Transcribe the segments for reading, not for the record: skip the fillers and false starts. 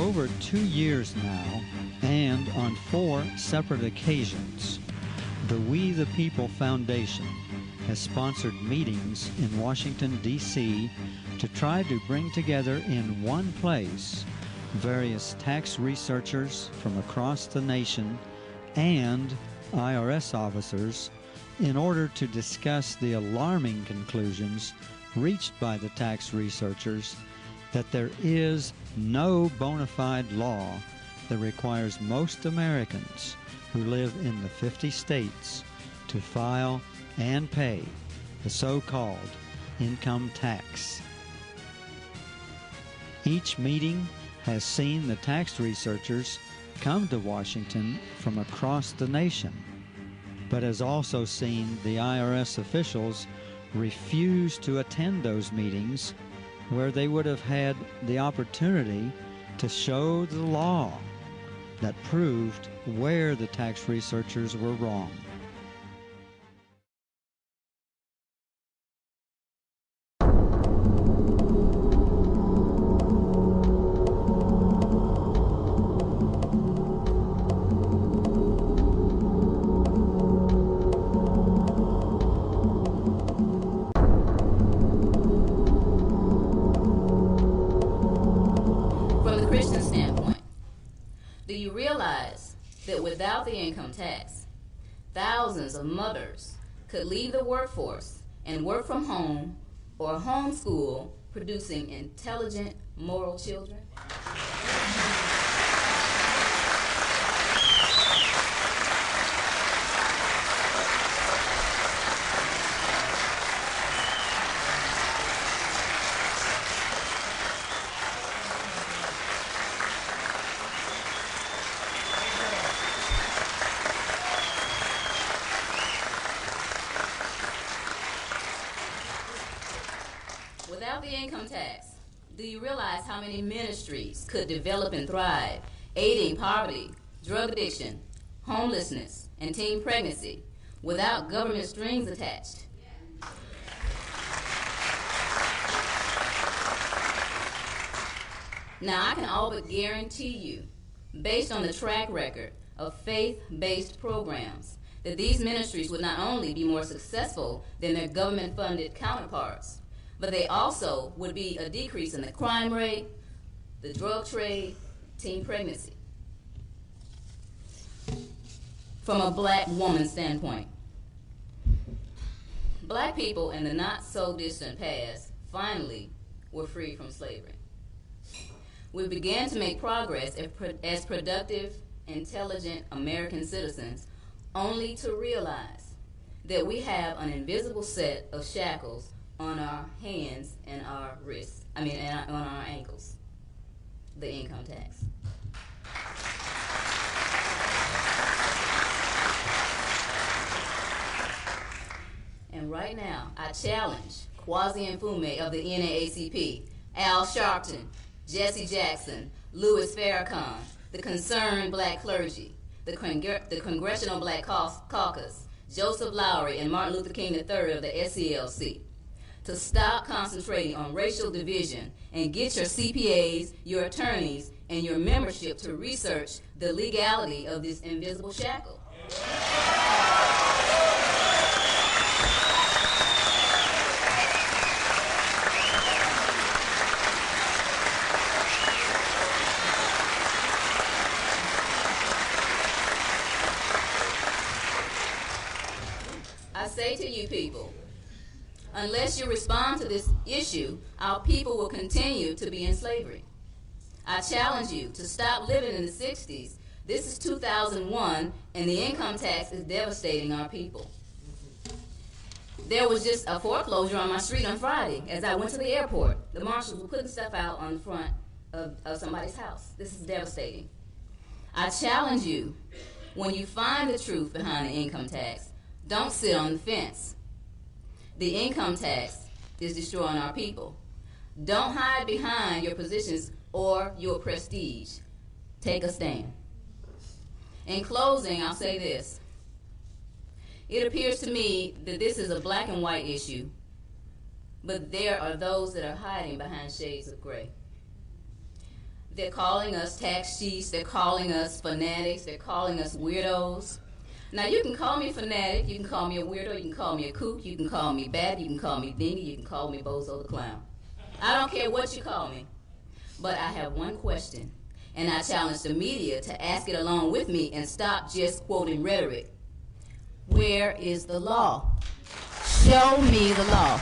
over 2 years now, and on 4 separate occasions, the We the People Foundation has sponsored meetings in Washington, D.C. to try to bring together in one place various tax researchers from across the nation and IRS officers in order to discuss the alarming conclusions reached by the tax researchers that there is no bona fide law that requires most Americans who live in the 50 states to file and pay the so-called income tax. Each meeting has seen the tax researchers come to Washington from across the nation, but has also seen the IRS officials refuse to attend those meetings where they would have had the opportunity to show the law that proved where the tax researchers were wrong. Without the income tax, thousands of mothers could leave the workforce and work from home or homeschool, producing intelligent, moral children? Without the income tax, do you realize how many ministries could develop and thrive, aiding poverty, drug addiction, homelessness, and teen pregnancy without government strings attached? Now, I can all but guarantee you, based on the track record of faith-based programs, that these ministries would not only be more successful than their government-funded counterparts, but they also would be a decrease in the crime rate, the drug trade, teen pregnancy. From a black woman's standpoint, black people in the not-so-distant past finally were free from slavery. We began to make progress as productive, intelligent American citizens, only to realize that we have an invisible set of shackles on our hands and our wrists, on our ankles, the income tax. And right now, I challenge Kwasi Mfume of the NAACP, Al Sharpton, Jesse Jackson, Louis Farrakhan, the concerned black clergy, the Congressional Black Caucus, Joseph Lowry, and Martin Luther King III of the SCLC, to stop concentrating on racial division and get your CPAs, your attorneys, and your membership to research the legality of this invisible shackle. I say to you people, unless you respond to this issue, our people will continue to be in slavery. I challenge you to stop living in the 60s. This is 2001, and the income tax is devastating our people. There was just a foreclosure on my street on Friday as I went to the airport. The marshals were putting stuff out on the front of somebody's house. This is devastating. I challenge you, when you find the truth behind the income tax, don't sit on the fence. The income tax is destroying our people. Don't hide behind your positions or your prestige. Take a stand. In closing, I'll say this. It appears to me that this is a black and white issue, but there are those that are hiding behind shades of gray. They're calling us tax cheats. They're calling us fanatics. They're calling us weirdos. Now, you can call me fanatic. You can call me a weirdo. You can call me a kook. You can call me bad. You can call me dingy. You can call me Bozo the Clown. I don't care what you call me. But I have one question, and I challenge the media to ask it along with me and stop just quoting rhetoric. Where is the law? Show me the law.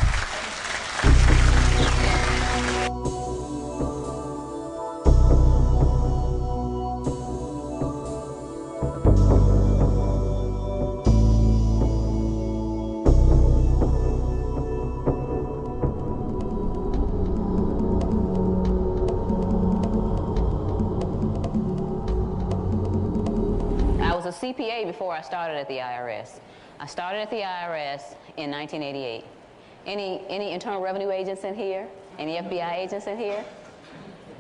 A CPA before I started at the IRS. I started at the IRS in 1988. Any Internal Revenue agents in here? Any FBI agents in here?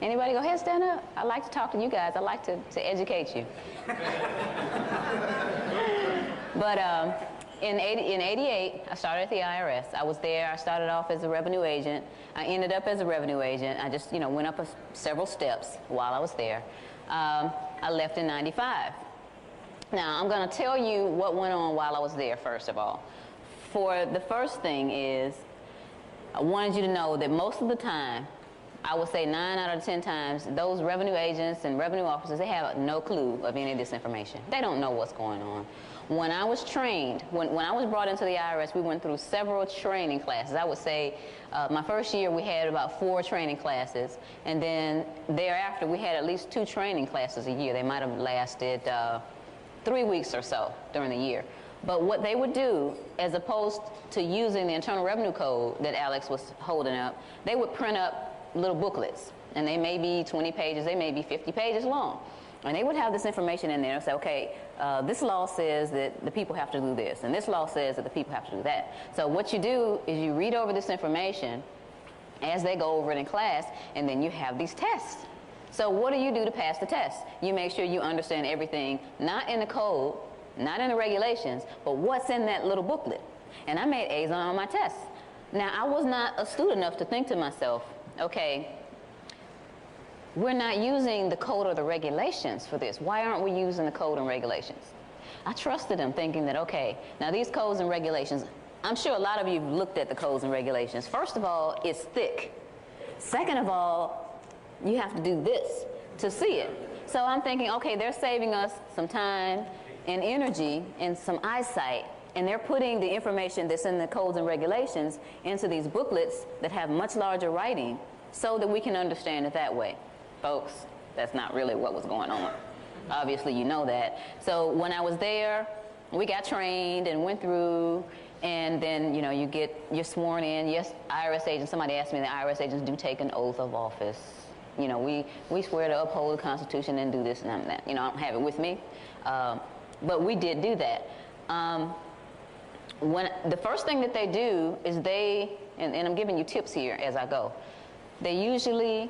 Anybody? Go ahead, stand up. I like to talk to you guys. I like to educate you. But in 88, I started at the IRS. I was there. I started off as a revenue agent. I ended up as a revenue agent. I just, went up several steps while I was there. I left in 95. Now, I'm going to tell you what went on while I was there, first of all. For the first thing is, I wanted you to know that most of the time, I would say 9 out of 10 times, those revenue agents and revenue officers, they have no clue of any of this information. They don't know what's going on. When I was trained, when I was brought into the IRS, we went through several training classes. I would say my first year we had about 4 training classes, and then thereafter we had at least 2 training classes a year. They might have lasted 3 weeks or so during the year. But what they would do, as opposed to using the Internal Revenue Code that Alex was holding up, they would print up little booklets. And they may be 20 pages, they may be 50 pages long. And they would have this information in there and say, okay, this law says that the people have to do this, and this law says that the people have to do that. So what you do is you read over this information as they go over it in class, and then you have these tests. So what do you do to pass the test? You make sure you understand everything, not in the code, not in the regulations, but what's in that little booklet. And I made A's on all my tests. Now, I was not astute enough to think to myself, okay, we're not using the code or the regulations for this. Why aren't we using the code and regulations? I trusted them, thinking that, okay, now these codes and regulations, I'm sure a lot of you have looked at the codes and regulations. First of all, it's thick. Second of all, you have to do this to see it. So I'm thinking, okay, they're saving us some time and energy and some eyesight, and they're putting the information that's in the codes and regulations into these booklets that have much larger writing so that we can understand it that way. Folks, that's not really what was going on. Obviously, you know that. So when I was there, we got trained and went through, and then, you're sworn in. Yes, IRS agents, somebody asked me, the IRS agents do take an oath of office. We swear to uphold the Constitution and do this and that. I don't have it with me. But we did do that. When the first thing that they do is and I'm giving you tips here as I go, they usually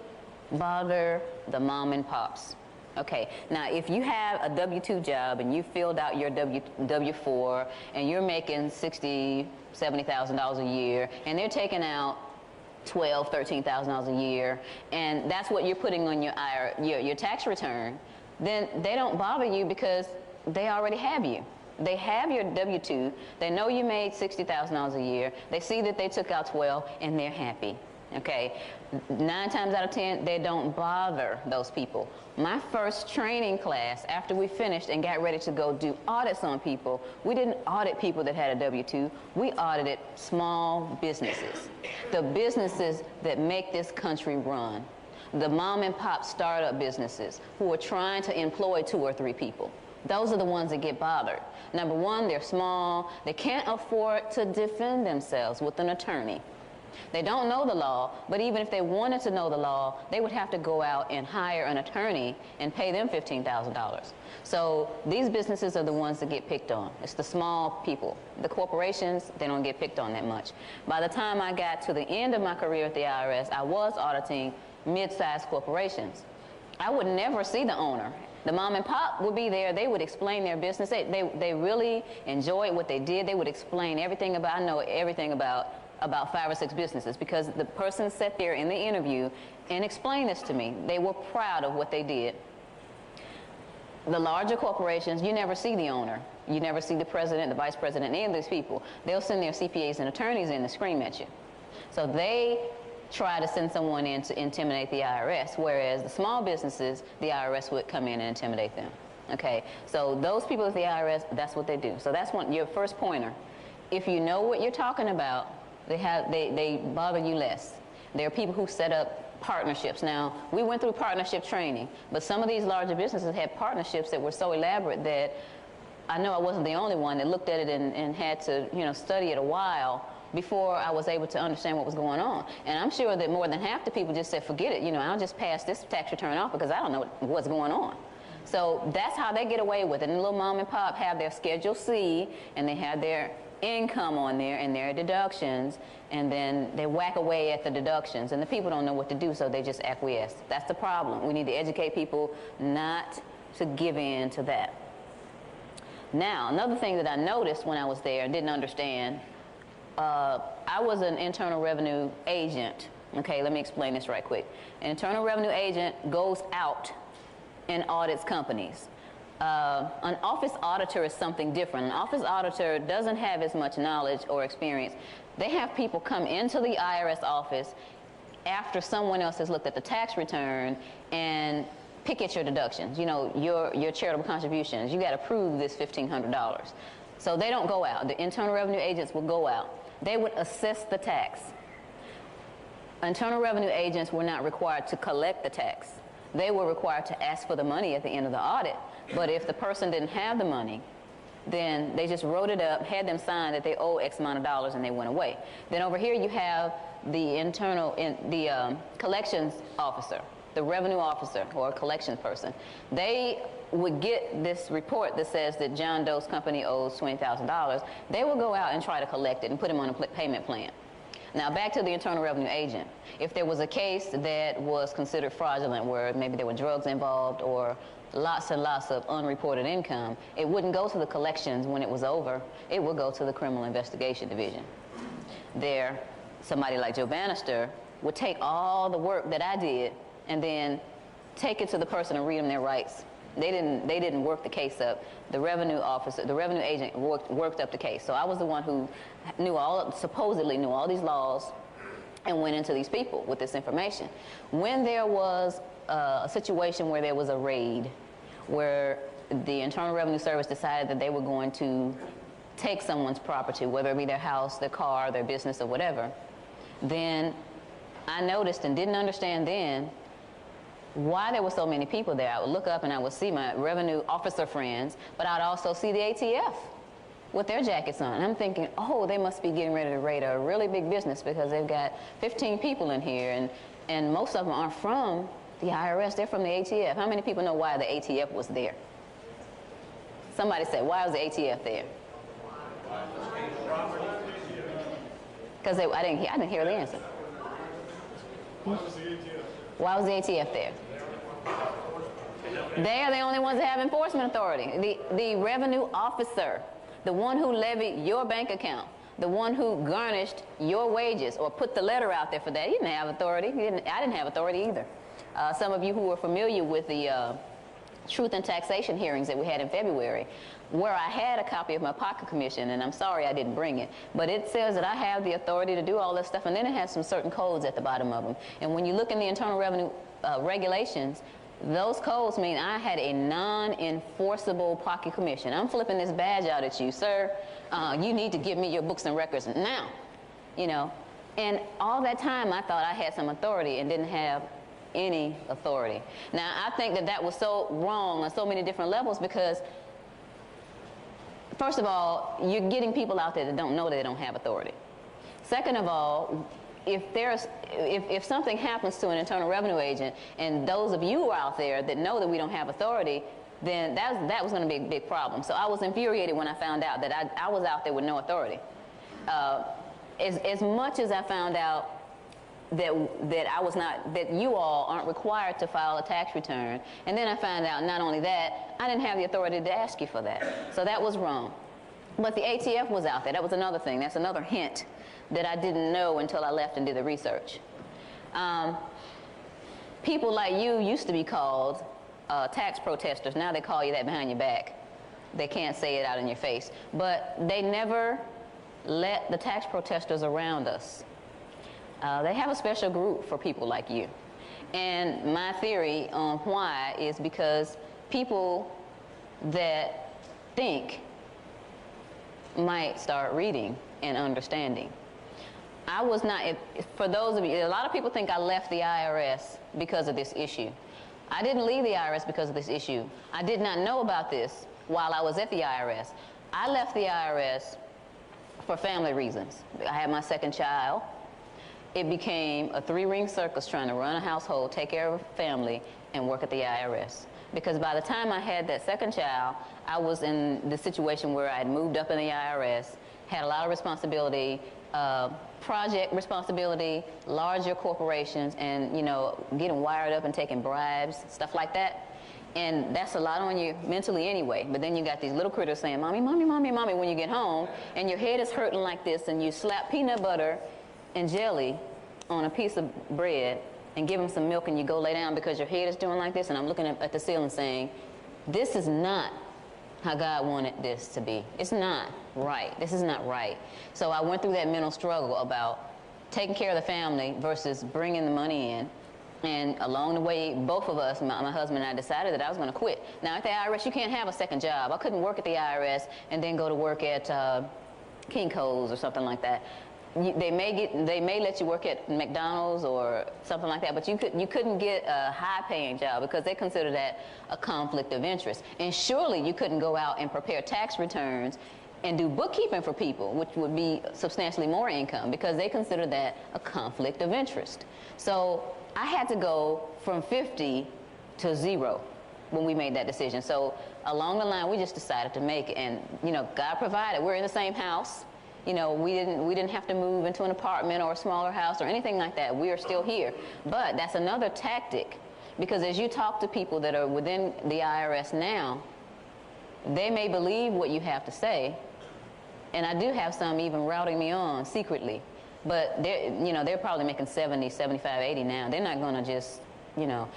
bother the mom and pops. Okay, now if you have a W-2 job and you filled out your W-4 and you're making $60,000, $70,000 a year, and they're taking out $12,000, $13,000 a year, and that's what you're putting on your tax return, then they don't bother you because they already have you. They have your W-2. They know you made $60,000 a year. They see that they took out 12, and they're happy. Okay, 9 times out of 10, they don't bother those people. My first training class, after we finished and got ready to go do audits on people, we didn't audit people that had a W-2. We audited small businesses, the businesses that make this country run, the mom and pop startup businesses who are trying to employ 2 or 3 people. Those are the ones that get bothered. Number one, they're small. They can't afford to defend themselves with an attorney. They don't know the law, but even if they wanted to know the law, they would have to go out and hire an attorney and pay them $15,000. So these businesses are the ones that get picked on. It's the small people. The corporations, they don't get picked on that much. By the time I got to the end of my career at the IRS, I was auditing mid-sized corporations. I would never see the owner. The mom and pop would be there. They would explain their business. They really enjoyed what they did. They would explain everything about, I know everything about about 5 or 6 businesses, because the person sat there in the interview and explained this to me. They were proud of what they did. The larger corporations, you never see the owner. You never see the president, the vice president, any of these people. They'll send their CPAs and attorneys in to scream at you. So they try to send someone in to intimidate the IRS, whereas the small businesses, the IRS would come in and intimidate them. Okay, so those people at the IRS, that's what they do. So that's your first pointer. If you know what you're talking about, they bother you less. There are people who set up partnerships. Now, we went through partnership training, but some of these larger businesses had partnerships that were so elaborate that I know I wasn't the only one that looked at it and had to, study it a while before I was able to understand what was going on. And I'm sure that more than half the people just said, forget it, I'll just pass this tax return off because I don't know what's going on. So that's how they get away with it. And little mom and pop have their Schedule C, and they have their income on there and their deductions, and then they whack away at the deductions, and the people don't know what to do, so they just acquiesce. That's the problem. We need to educate people not to give in to that. Now, another thing that I noticed when I was there and didn't understand, I was an internal revenue agent. Okay, let me explain this right quick. An internal revenue agent goes out and audits companies. An office auditor is something different. An office auditor doesn't have as much knowledge or experience. They have people come into the IRS office after someone else has looked at the tax return and pick at your deductions. Your charitable contributions. You got to prove this $1,500. So they don't go out. The internal revenue agents will go out. They would assess the tax. Internal revenue agents were not required to collect the tax. They were required to ask for the money at the end of the audit. But if the person didn't have the money, then they just wrote it up, had them sign that they owe X amount of dollars, and they went away. Then over here you have the collections officer, the revenue officer, or collections person. They would get this report that says that John Doe's company owes $20,000. They will go out and try to collect it and put him on a payment plan. Now, back to the Internal Revenue agent. If there was a case that was considered fraudulent, where maybe there were drugs involved or lots and lots of unreported income, it wouldn't go to the collections when it was over. It would go to the Criminal Investigation Division. There, somebody like Joe Bannister would take all the work that I did and then take it to the person and read them their rights. They didn't work the case up. The revenue officer, the revenue agent worked up the case. So I was the one who supposedly knew all these laws and went into these people with this information. When there was a situation where there was a raid, where the Internal Revenue Service decided that they were going to take someone's property, whether it be their house, their car, their business, or whatever, then I noticed and didn't understand then why there were so many people there. I would look up and I would see my revenue officer friends, but I'd also see the ATF with their jackets on. And I'm thinking, oh, they must be getting ready to raid a really big business because they've got 15 people in here, and most of them aren't from the IRS, they're from the ATF. How many people know why the ATF was there? Somebody said, why was the ATF there? Because I didn't hear the answer. Why was the ATF there? They are the only ones that have enforcement authority. The revenue officer, the one who levied your bank account, the one who garnished your wages or put the letter out there for that, he didn't have authority. I didn't have authority either. Some of you who are familiar with the Truth and Taxation hearings that we had in February, where I had a copy of my pocket commission, and I'm sorry I didn't bring it, but it says that I have the authority to do all this stuff, and then it has some certain codes at the bottom of them. And when you look in the Internal Revenue regulations, those codes mean I had a non-enforceable pocket commission. I'm flipping this badge out at you, sir. You need to give me your books and records now, And all that time I thought I had some authority and didn't have any authority. Now, I think that was so wrong on so many different levels because, first of all, you're getting people out there that don't know that they don't have authority. Second of all, if something happens to an Internal Revenue agent, and those of you are out there that know that we don't have authority, then that was going to be a big problem. So I was infuriated when I found out that I was out there with no authority. As much as I found out that you all aren't required to file a tax return, and then I found out not only that, I didn't have the authority to ask you for that. So that was wrong. But the ATF was out there. That was another thing. That's another hint that I didn't know until I left and did the research. People like you used to be called tax protesters. Now they call you that behind your back. They can't say it out in your face. But they never let the tax protesters around us. They have a special group for people like you. And my theory on why is because people that think might start reading and understanding. I was not, for those of you, a lot of people think I left the IRS because of this issue. I didn't leave the IRS because of this issue. I did not know about this while I was at the IRS. I left the IRS for family reasons. I had my second child. It became a three-ring circus trying to run a household, take care of a family, and work at the IRS. Because by the time I had that second child, I was in the situation where I had moved up in the IRS, had a lot of responsibility, project responsibility, larger corporations, and, you know, getting wired up and taking bribes, stuff like that. And that's a lot on you mentally anyway. But then you got these little critters saying, "Mommy, mommy, mommy, mommy," when you get home, and your head is hurting like this, and you slap peanut butter and jelly on a piece of bread and give them some milk, and you go lay down because your head is doing like this, and I'm looking at the ceiling saying, this is not how God wanted this to be. It's not right. This is not right. So I went through that mental struggle about taking care of the family versus bringing the money in. And along the way, both of us, my husband and I, decided that I was going to quit. Now, at the IRS, you can't have a second job. I couldn't work at the IRS and then go to work at Kinko's or something like that. They may let you work at McDonald's or something like that, but you couldn't get a high-paying job because they consider that a conflict of interest. And surely you couldn't go out and prepare tax returns and do bookkeeping for people, which would be substantially more income, because they consider that a conflict of interest. So I had to go from 50 to 0 when we made that decision. So along the line, we just decided to make it, and you know, God provided. We're in the same house. You know, we didn't have to move into an apartment or a smaller house or anything like that. We are still here. But that's another tactic, because as you talk to people that are within the IRS now, they may believe what you have to say, and I do have some even routing me on secretly. But they're probably making 70, 75, 80 now. They're not going to just, you know,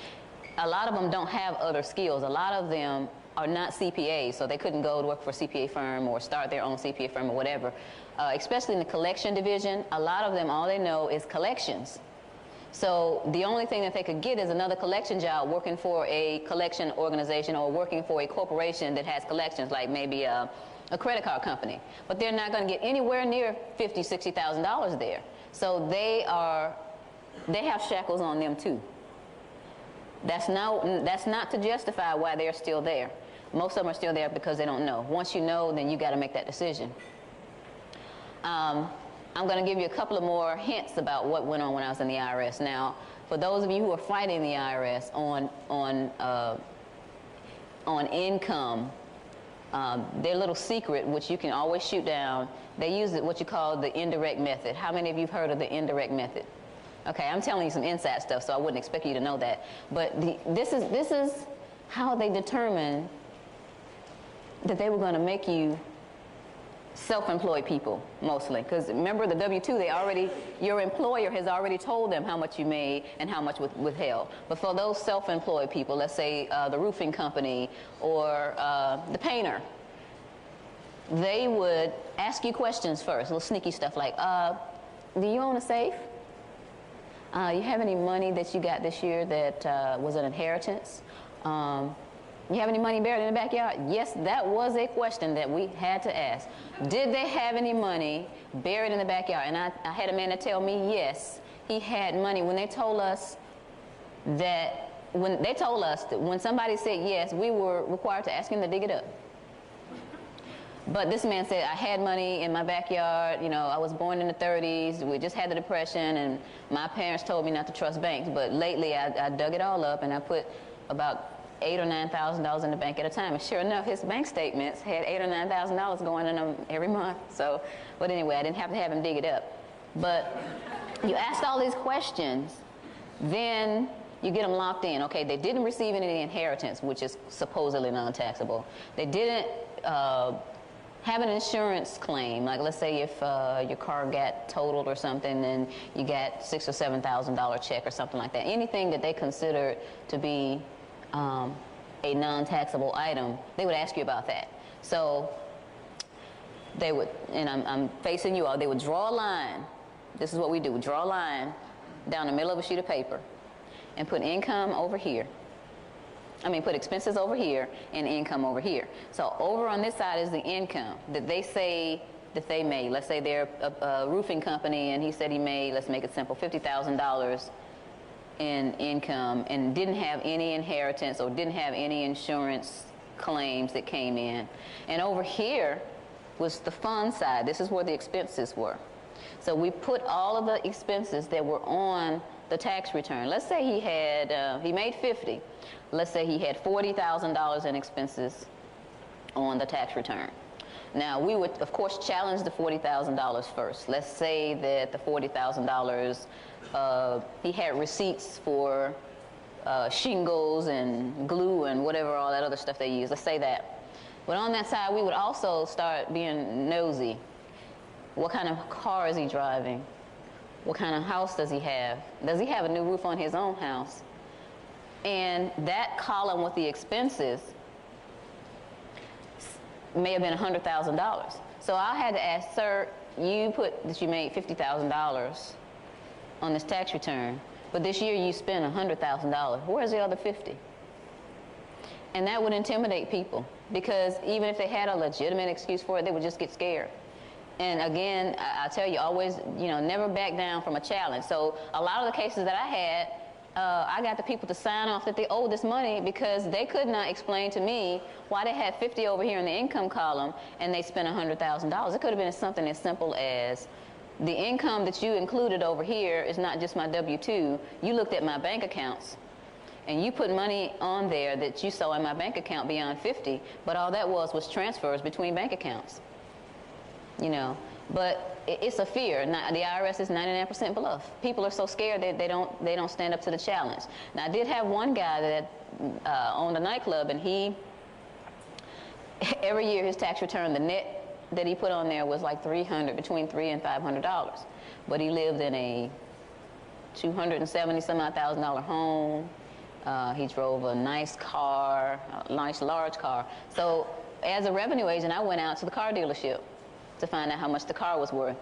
a lot of them don't have other skills. A lot of them are not CPAs, so they couldn't go to work for a CPA firm or start their own CPA firm or whatever. Especially in the collection division, a lot of them, all they know is collections. So the only thing that they could get is another collection job working for a collection organization or working for a corporation that has collections, like maybe a credit card company. But they're not going to get anywhere near $50,000, $60,000 there. So they have shackles on them too. That's not to justify why they're still there. Most of them are still there because they don't know. Once you know, then you got to make that decision. I'm going to give you a couple of more hints about what went on when I was in the IRS. Now, for those of you who are fighting the IRS on income, their little secret, which you can always shoot down, they use what you call the indirect method. How many of you have heard of the indirect method? Okay, I'm telling you some inside stuff, so I wouldn't expect you to know that. But this is how they determined that they were going to make you self-employed people, mostly. Because remember, the W-2, your employer has already told them how much you made and how much withheld. But for those self-employed people, let's say the roofing company or the painter, they would ask you questions first, little sneaky stuff like, do you own a safe? You have any money that you got this year that was an inheritance? You have any money buried in the backyard? Yes, that was a question that we had to ask. Did they have any money buried in the backyard? And I had a man to tell me, yes, he had money. When they told us that when somebody said yes, we were required to ask him to dig it up. But this man said, I had money in my backyard. You know, I was born in the 30s. We just had the Depression, and my parents told me not to trust banks. But lately, I dug it all up, and I put about $8,000 or $9,000 in the bank at a time. And sure enough, his bank statements had $8,000 or $9,000 going in them every month. So, but anyway, I didn't have to have him dig it up. But you asked all these questions, then you get them locked in. Okay, they didn't receive any inheritance, which is supposedly non-taxable. They didn't have an insurance claim, like let's say if your car got totaled or something, and you got $6,000 or $7,000 check or something like that. Anything that they consider to be a non-taxable item, they would ask you about that. So they would, and I'm facing you all, they would draw a line. This is what we do, draw a line down the middle of a sheet of paper and put income over here. Put expenses over here and income over here. So over on this side is the income that they say that they made. Let's say they're a roofing company, and he said he made, let's make it simple, $50,000 in income and didn't have any inheritance or didn't have any insurance claims that came in. And over here was the fund side. This is where the expenses were. So we put all of the expenses that were on the tax return. Let's say he had, he made 50. Let's say he had $40,000 in expenses on the tax return. Now, we would, of course, challenge the $40,000 first. Let's say that the $40,000, he had receipts for shingles and glue and whatever, all that other stuff they use. Let's say that. But on that side, we would also start being nosy. What kind of car is he driving? What kind of house does he have? Does he have a new roof on his own house? And that column with the expenses may have been $100,000. So I had to ask, sir, you put that you made $50,000 on this tax return, but this year you spent $100,000. Where's the other 50? And that would intimidate people, because even if they had a legitimate excuse for it, they would just get scared. And again, I tell you, always, never back down from a challenge. So a lot of the cases that I had, I got the people to sign off that they owed this money because they could not explain to me why they had 50 over here in the income column and they spent $100,000. It could have been something as simple as the income that you included over here is not just my W-2. You looked at my bank accounts and you put money on there that you saw in my bank account beyond 50, but all that was transfers between bank accounts. But it's a fear. Now, the IRS is 99% bluff. People are so scared that they don't stand up to the challenge. Now, I did have one guy that owned a nightclub, and he every year his tax return, the net that he put on there was like between $300 and $500. But he lived in a $270,000 home. He drove a nice car, a nice large car. So as a revenue agent, I went out to the car dealership to find out how much the car was worth.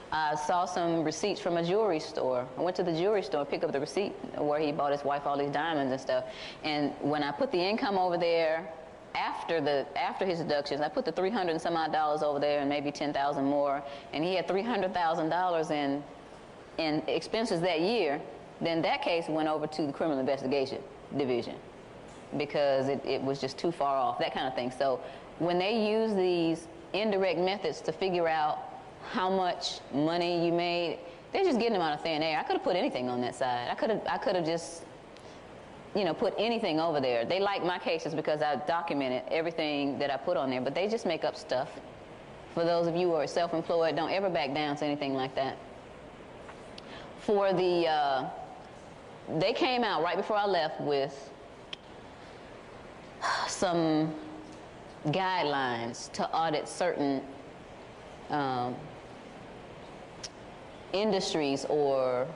I saw some receipts from a jewelry store. I went to the jewelry store and picked up the receipt where he bought his wife all these diamonds and stuff. And when I put the income over there after his deductions, I put the $300 and some odd over there and maybe $10,000 more, and he had $300,000 in expenses that year. Then that case went over to the criminal investigation division because it was just too far off, that kind of thing. So when they use these indirect methods to figure out how much money you made, they're just getting them out of thin air. I could have put anything on that side. I could have just, put anything over there. They like my cases because I documented everything that I put on there, but they just make up stuff. For those of you who are self-employed, don't ever back down to anything like that. For the, they came out right before I left with some guidelines to audit certain industries or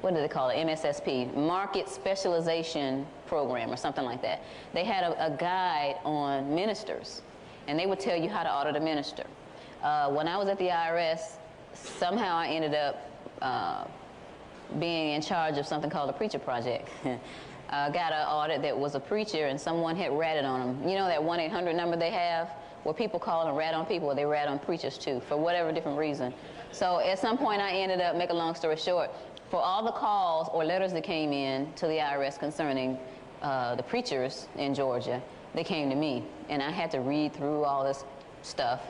what do they call it, MSSP, Market Specialization Program or something like that. They had a guide on ministers, and they would tell you how to audit a minister. When I was at the IRS, somehow I ended up being in charge of something called a preacher project. Got an audit that was a preacher and someone had ratted on them. You know that 1-800 number they have where people call and rat on people? They rat on preachers too for whatever different reason. So at some point I ended up, make a long story short, for all the calls or letters that came in to the IRS concerning the preachers in Georgia, they came to me, and I had to read through all this stuff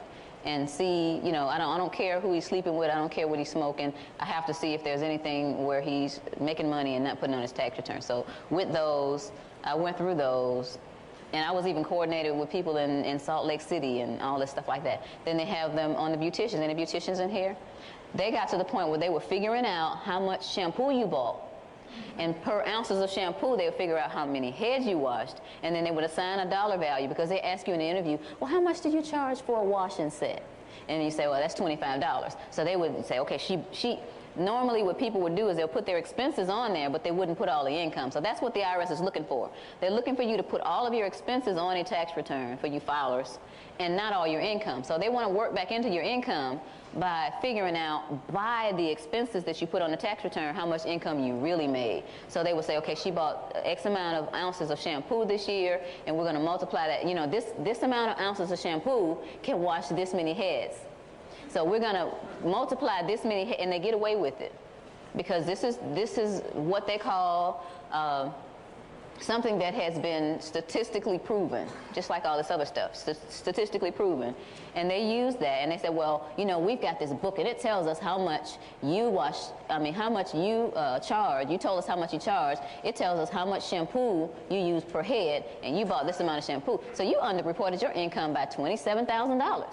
and see, I don't care who he's sleeping with, I don't care what he's smoking. I have to see if there's anything where he's making money and not putting on his tax return. So with those, I went through those, and I was even coordinated with people in Salt Lake City and all this stuff like that. Then they have them on the beauticians. Any beauticians in here? They got to the point where they were figuring out how much shampoo you bought And per ounces of shampoo, they would figure out how many heads you washed, and then they would assign a dollar value, because they ask you in the interview, well, how much do you charge for a washing set? And you say, well, that's $25. So they would say, okay, she normally what people would do is they'll put their expenses on there, but they wouldn't put all the income. So that's what the IRS is looking for. They're looking for you to put all of your expenses on a tax return for you filers, and not all your income. So they want to work back into your income by figuring out by the expenses that you put on the tax return how much income you really made. So they would say, okay, she bought X amount of ounces of shampoo this year, and we're going to multiply that. You know, this amount of ounces of shampoo can wash this many heads. So we're going to multiply this many, and they get away with it, because this is what they call something that has been statistically proven, just like all this other stuff, statistically proven. And they use that, and they said, well, you know, we've got this book, and it tells us how much you how much you charge. You told us how much you charge. It tells us how much shampoo you use per head, and you bought this amount of shampoo. So you underreported your income by $27,000.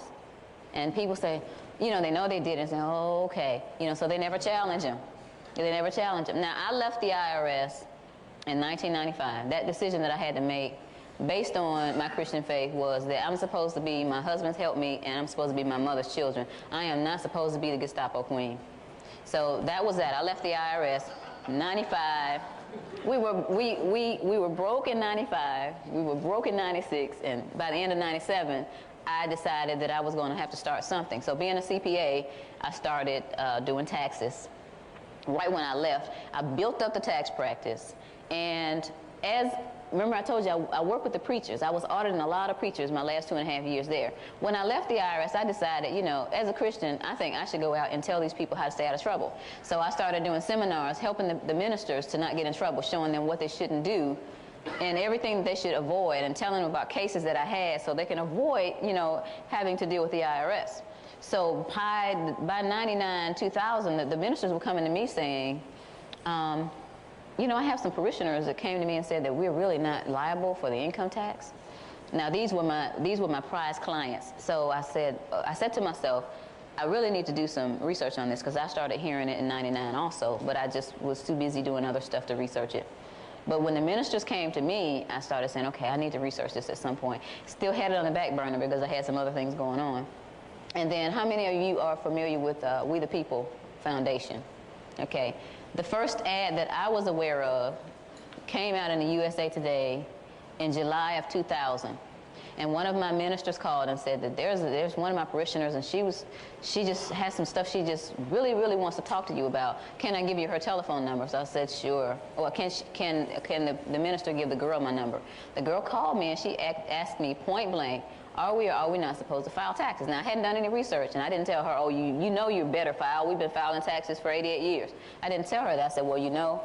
And people say, you know they did, and say, oh, okay. You know, so they never challenge them. They never challenge them. Now, I left the IRS in 1995. That decision that I had to make based on my Christian faith was that I'm supposed to be my husband's helpmeet, and I'm supposed to be my mother's children. I am not supposed to be the Gestapo queen. So that was that. I left the IRS in 95. We were broke in 95. We were broke in 96, and by the end of 97, I decided that I was going to have to start something. So being a CPA, I started doing taxes. Right when I left, I built up the tax practice. And remember I told you I worked with the preachers. I was auditing a lot of preachers my last 2.5 years there. When I left the IRS, I decided, you know, as a Christian, I think I should go out and tell these people how to stay out of trouble. So I started doing seminars, helping the ministers to not get in trouble, showing them what they shouldn't do and everything they should avoid, and telling them about cases that I had so they can avoid, you know, having to deal with the IRS. So by 99, 2000, the ministers were coming to me saying, you know, I have some parishioners that came to me and said that we're really not liable for the income tax. Now, these were my prize clients. So I said to myself, I really need to do some research on this, because I started hearing it in 99 also, but I just was too busy doing other stuff to research it. But when the ministers came to me, I started saying, okay, I need to research this at some point. Still had it on the back burner because I had some other things going on. And then, how many of you are familiar with We the People Foundation? Okay. The first ad that I was aware of came out in the USA Today in July of 2000. And one of my ministers called and said that there's one of my parishioners, and she just has some stuff she just really wants to talk to you about. Can I give you her telephone number? So I said, sure. Or can the minister give the girl my number? The girl called me, and she asked me point blank, are we or are we not supposed to file taxes? Now, I hadn't done any research, and I didn't tell her, oh, you know you better file. We've been filing taxes for 88 years. I didn't tell her that. I said, well, you know,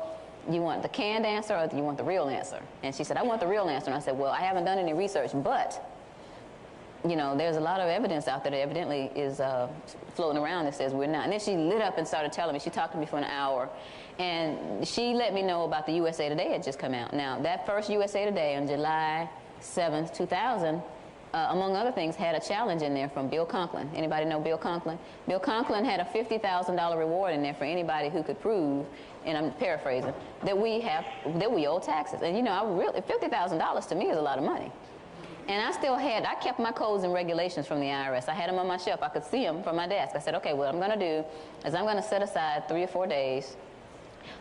you want the canned answer or do you want the real answer? And she said, I want the real answer. And I said, well, I haven't done any research, but, you know, there's a lot of evidence out there that evidently is floating around that says we're not. And then she lit up and started telling me. She talked to me for an hour, and she let me know about the USA Today had just come out. Now, that first USA Today on July 7th, 2000, among other things, had a challenge in there from Bill Conklin. Anybody know Bill Conklin? Bill Conklin had a $50,000 reward in there for anybody who could prove, and I'm paraphrasing, that we owe taxes. And you know, $50,000 to me is a lot of money. And I kept my codes and regulations from the IRS. I had them on my shelf. I could see them from my desk. I said, okay, what I'm going to do is I'm going to set aside 3 or 4 days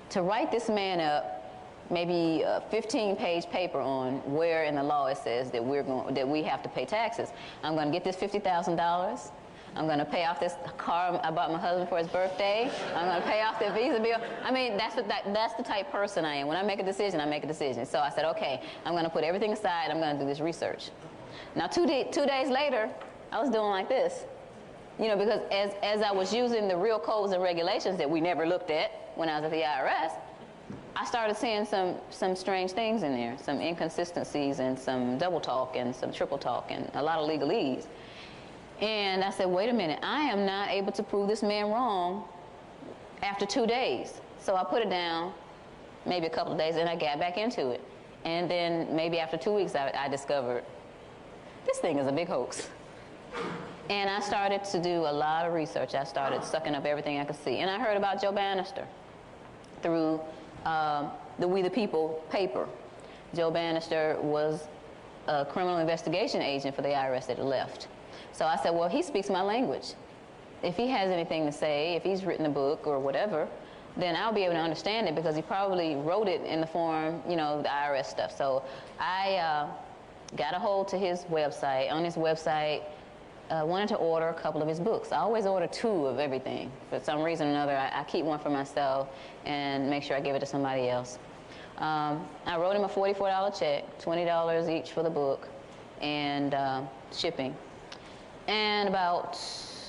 to write this man up maybe a 15-page paper on where in the law it says that we have to pay taxes. I'm going to get this $50,000. I'm going to pay off this car I bought my husband for his birthday. I'm going to pay off the Visa bill. I mean, that's the type person I am. When I make a decision, I make a decision. So I said, okay, I'm going to put everything aside. I'm going to do this research. Now, 2 days later, I was doing like this. You know, because as I was using the real codes and regulations that we never looked at when I was at the IRS, I started seeing some strange things in there, some inconsistencies and some double talk and some triple talk and a lot of legalese. And I said, wait a minute, I am not able to prove this man wrong after 2 days. So I put it down maybe a couple of days, and I got back into it. And then maybe after 2 weeks, I discovered this thing is a big hoax. And I started to do a lot of research. I started sucking up everything I could see. And I heard about Joe Bannister through the We the People paper. Joe Bannister was a criminal investigation agent for the IRS that had left. So I said, well, he speaks my language. If he has anything to say, if he's written a book or whatever, then I'll be able to understand it because he probably wrote it in the form, you know, the IRS stuff. So I got a hold to his website. On his website, wanted to order a couple of his books. I always order 2 of everything. For some reason or another, I keep one for myself and make sure I give it to somebody else. I wrote him a $44 check, $20 each for the book, and shipping. And about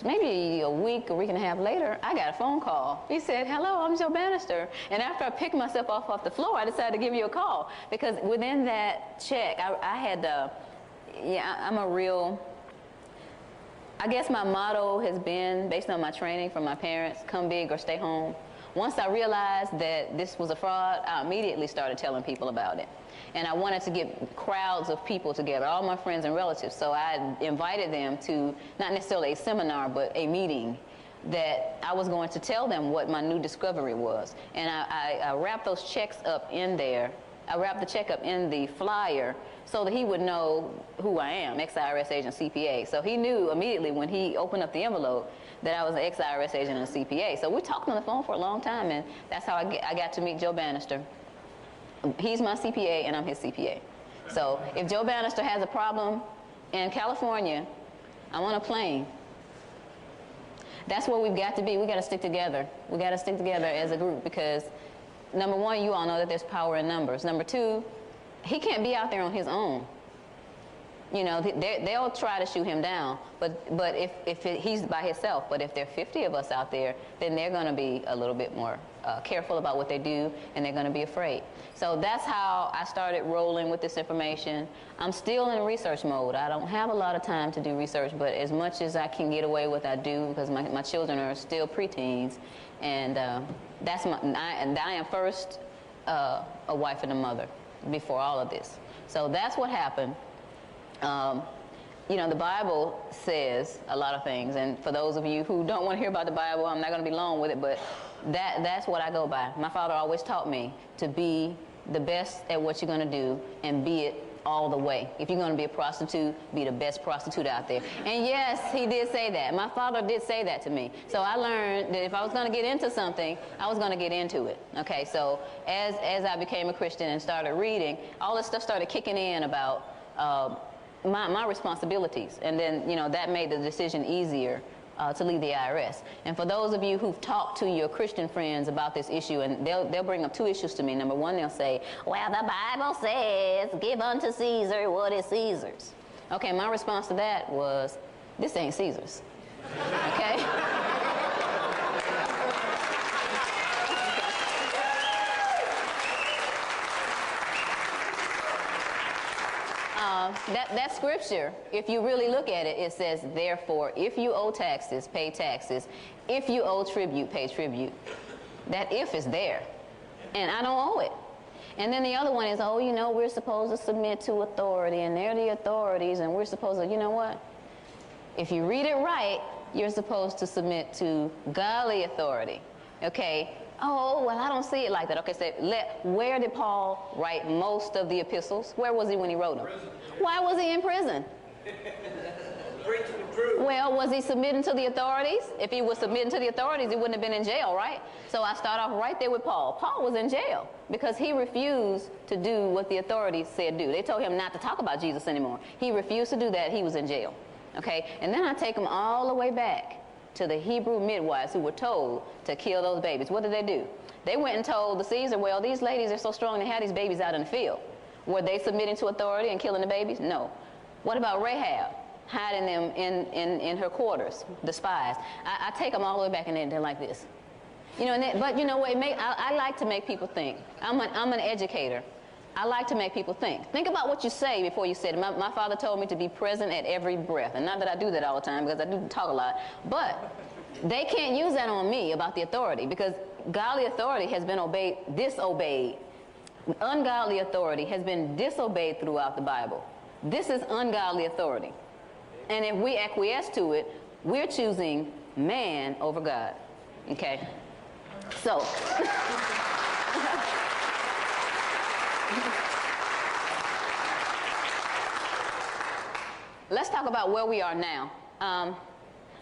maybe a week and a half later, I got a phone call. He said, hello, I'm Joe Bannister. And after I picked myself off the floor, I decided to give you a call. Because within that check, I had, I'm a real, I guess my motto has been, based on my training from my parents, come big or stay home. Once I realized that this was a fraud, I immediately started telling people about it. And I wanted to get crowds of people together, all my friends and relatives. So I invited them to, not necessarily a seminar, but a meeting that I was going to tell them what my new discovery was. And I wrapped those checks up in there. I wrapped the check up in the flyer so that he would know who I am, ex-IRS agent CPA. So he knew immediately when he opened up the envelope that I was an ex-IRS agent and a CPA. So we talked on the phone for a long time, and that's how I got to meet Joe Bannister. He's my CPA, and I'm his CPA. So if Joe Bannister has a problem in California, I'm on a plane. That's where we've got to be. We've got to stick together. We've got to stick together as a group because, number one, you all know that there's power in numbers. Number two, he can't be out there on his own. You know, they'll try to shoot him down, but if he's by himself. But if there are 50 of us out there, then they're going to be a little bit more careful about what they do, and they're going to be afraid. So that's how I started rolling with this information. I'm still in research mode. I don't have a lot of time to do research, but as much as I can get away with, I do, because my children are still preteens, and that's I am first a wife and a mother before all of this. So that's what happened. You know, the Bible says a lot of things, and for those of you who don't want to hear about the Bible, I'm not going to be long with it, but that's what I go by. My father always taught me to be the best at what you're going to do and be it all the way. If you're going to be a prostitute, be the best prostitute out there. And yes, he did say that. My father did say that to me. So I learned that if I was going to get into something, I was going to get into it. Okay, so as I became a Christian and started reading, all this stuff started kicking in about my responsibilities, and then, you know, that made the decision easier to leave the IRS. And for those of you who've talked to your Christian friends about this issue, and they'll bring up 2 issues to me. Number one, they'll say, well, the Bible says, give unto Caesar what is Caesar's. Okay, my response to that was, this ain't Caesar's. Okay? That scripture, if you really look at it, it says, therefore, if you owe taxes, pay taxes. If you owe tribute, pay tribute. That if is there. And I don't owe it. And then the other one is, oh, you know, we're supposed to submit to authority, and they're the authorities, and we're supposed to, you know what? If you read it right, you're supposed to submit to godly authority. Okay? Oh, well, I don't see it like that. Okay, so where did Paul write most of the epistles? Where was he when he wrote them? Prison. Why was he in prison? Preaching the truth. Well, was he submitting to the authorities? If he was submitting to the authorities, he wouldn't have been in jail, right? So I start off right there with Paul. Paul was in jail because he refused to do what the authorities said do. They told him not to talk about Jesus anymore. He refused to do that. He was in jail. Okay, and then I take him all the way back to the Hebrew midwives who were told to kill those babies. What did they do? They went and told the Caesar, well, these ladies are so strong, they had these babies out in the field. Were they submitting to authority and killing the babies? No. What about Rahab, hiding them in her quarters, the spies? I take them all the way back, and they're like this. You know, but you know what? I like to make people think. I'm an educator. I like to make people think. Think about what you say before you say it. My father told me to be present at every breath. And not that I do that all the time, because I do talk a lot. But they can't use that on me about the authority, because godly authority has been disobeyed. Ungodly authority has been disobeyed throughout the Bible. This is ungodly authority. And if we acquiesce to it, we're choosing man over God. Okay? So... Let's talk about where we are now. I'm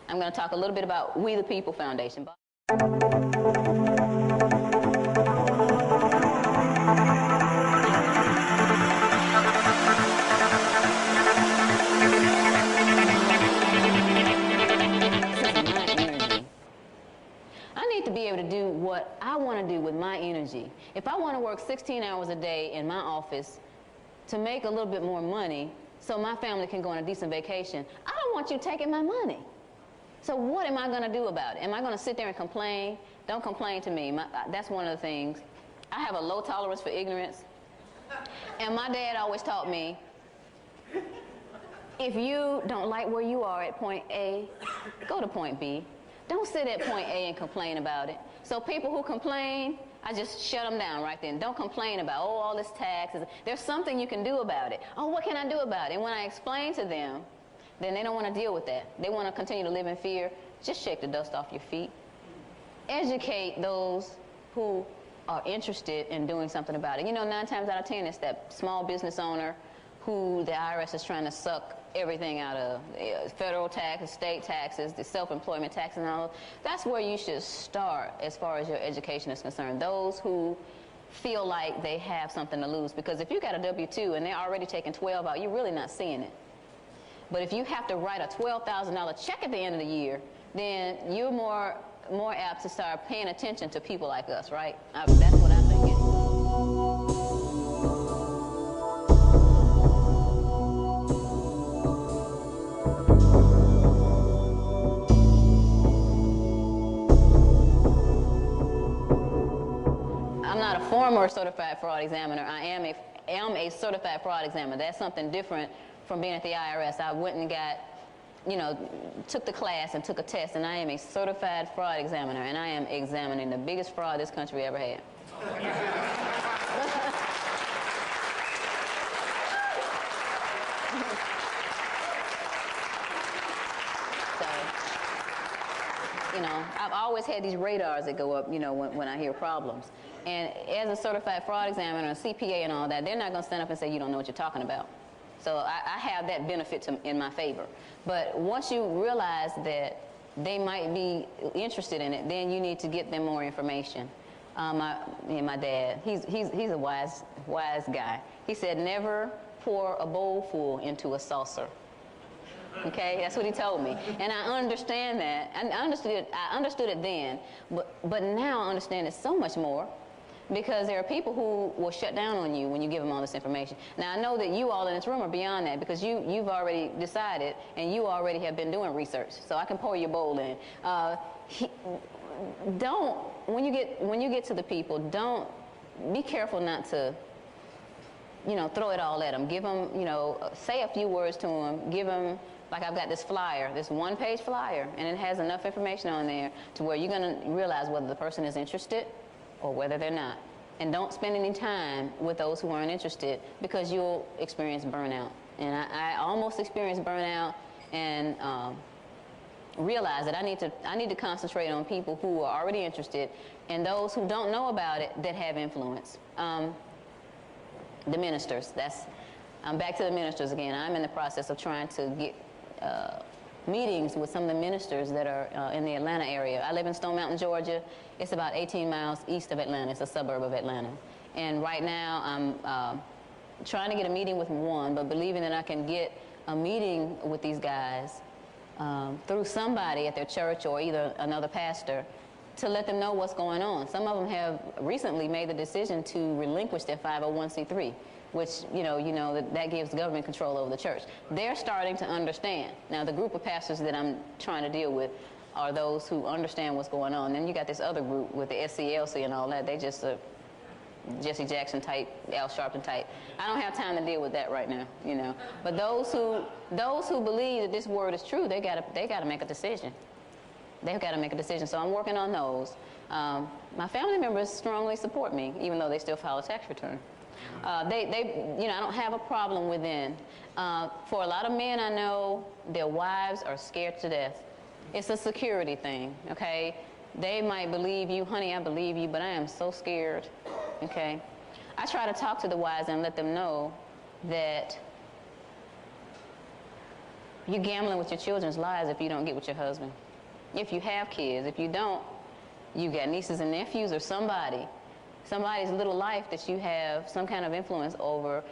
going to talk a little bit about We the People Foundation. To be able to do what I want to do with my energy. If I want to work 16 hours a day in my office to make a little bit more money so my family can go on a decent vacation, I don't want you taking my money. So what am I going to do about it? Am I going to sit there and complain? Don't complain to me. That's one of the things. I have a low tolerance for ignorance. And my dad always taught me, if you don't like where you are at point A, go to point B. Don't sit at point A and complain about it. So people who complain, I just shut them down right then. Don't complain about, oh, all this taxes. There's something you can do about it. Oh, what can I do about it? And when I explain to them, then they don't want to deal with that. They want to continue to live in fear. Just shake the dust off your feet. Educate those who are interested in doing something about it. You know, 9 times out of 10, it's that small business owner who the IRS is trying to suck everything out of, federal taxes, state taxes, the self-employment tax and all. That's where you should start as far as your education is concerned. Those who feel like they have something to lose. Because if you got a W-2 and they're already taking 12 out, you're really not seeing it. But if you have to write a $12,000 check at the end of the year, then you're more apt to start paying attention to people like us, right? That's what I think. I'm not a former certified fraud examiner. I am a certified fraud examiner. That's something different from being at the IRS. I went and got, took the class and took a test, and I am a certified fraud examiner, and I am examining the biggest fraud this country ever had. I've always had these radars that go up, when I hear problems. And as a certified fraud examiner, a CPA and all that, they're not going to stand up and say, you don't know what you're talking about. So I have that benefit in my favor. But once you realize that they might be interested in it, then you need to get them more information. My dad, he's a wise guy. He said, never pour a bowl full into a saucer. Okay, that's what he told me, and I understand that. I understood it then, but now I understand it so much more, because there are people who will shut down on you when you give them all this information. Now I know that you all in this room are beyond that, because you've already decided and you already have been doing research, so I can pour your bowl in. When you get to the people, don't be careful not to throw it all at them. Give them, say a few words to them. Give them. Like I've got this flyer, this one-page flyer, and it has enough information on there to where you're going to realize whether the person is interested or whether they're not. And don't spend any time with those who aren't interested, because you'll experience burnout. And I almost experienced burnout, and realized that I need to concentrate on people who are already interested and those who don't know about it that have influence. The ministers. I'm back to the ministers again. I'm in the process of trying to get meetings with some of the ministers that are in the Atlanta area. I live in Stone Mountain, Georgia. It's about 18 miles east of Atlanta. It's a suburb of Atlanta. And right now I'm trying to get a meeting with one, but believing that I can get a meeting with these guys through somebody at their church or either another pastor to let them know what's going on. Some of them have recently made the decision to relinquish their 501c3. Which, that gives government control over the church. They're starting to understand. Now, the group of pastors that I'm trying to deal with are those who understand what's going on. Then you got this other group with the SCLC and all that. They just Jesse Jackson type, Al Sharpton type. I don't have time to deal with that right now, But those who believe that this word is true, they gotta make a decision. They've got to make a decision. So I'm working on those. My family members strongly support me, even though they still file a tax return. I don't have a problem within. For a lot of men I know, their wives are scared to death. It's a security thing, okay? They might believe you, honey, I believe you, but I am so scared, okay? I try to talk to the wives and let them know that you're gambling with your children's lives if you don't get with your husband. If you have kids, if you don't, you got nieces and nephews or somebody's little life that you have some kind of influence over.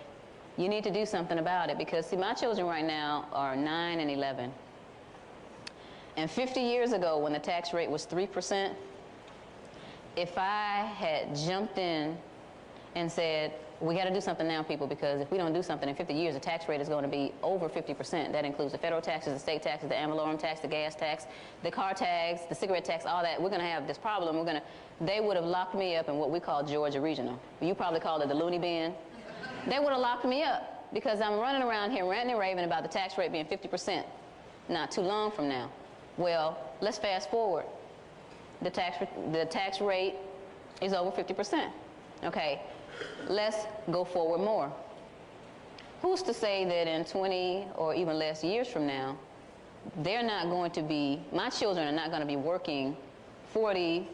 You need to do something about it because, see, my children right now are 9 and 11. And 50 years ago, when the tax rate was 3%, if I had jumped in and said, we got to do something now, people, because if we don't do something in 50 years, the tax rate is going to be over 50%. That includes the federal taxes, the state taxes, the ad valorem tax, the gas tax, the car tax, the cigarette tax, all that. We're going to have this problem. They would have locked me up in what we call Georgia Regional. You probably called it the loony bin. They would have locked me up because I'm running around here ranting and raving about the tax rate being 50% not too long from now. Well, let's fast forward. The tax rate is over 50%. Okay, let's go forward more. Who's to say that in 20 or even less years from now, my children are not going to be working 40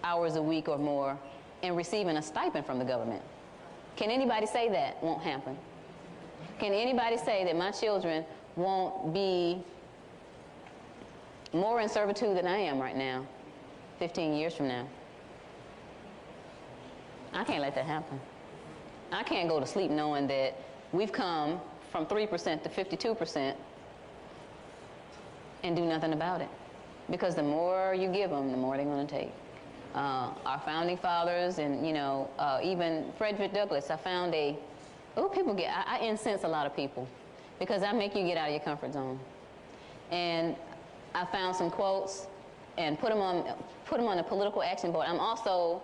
hours a week or more and receiving a stipend from the government? Can anybody say that won't happen? Can anybody say that my children won't be more in servitude than I am right now 15 years from now? I can't let that happen. I can't go to sleep knowing that we've come from 3% to 52% and do nothing about it. Because the more you give them, the more they're going to take. Our founding fathers and, even Frederick Douglass, I found I incense a lot of people because I make you get out of your comfort zone. And I found some quotes and put them on the political action board. I'm also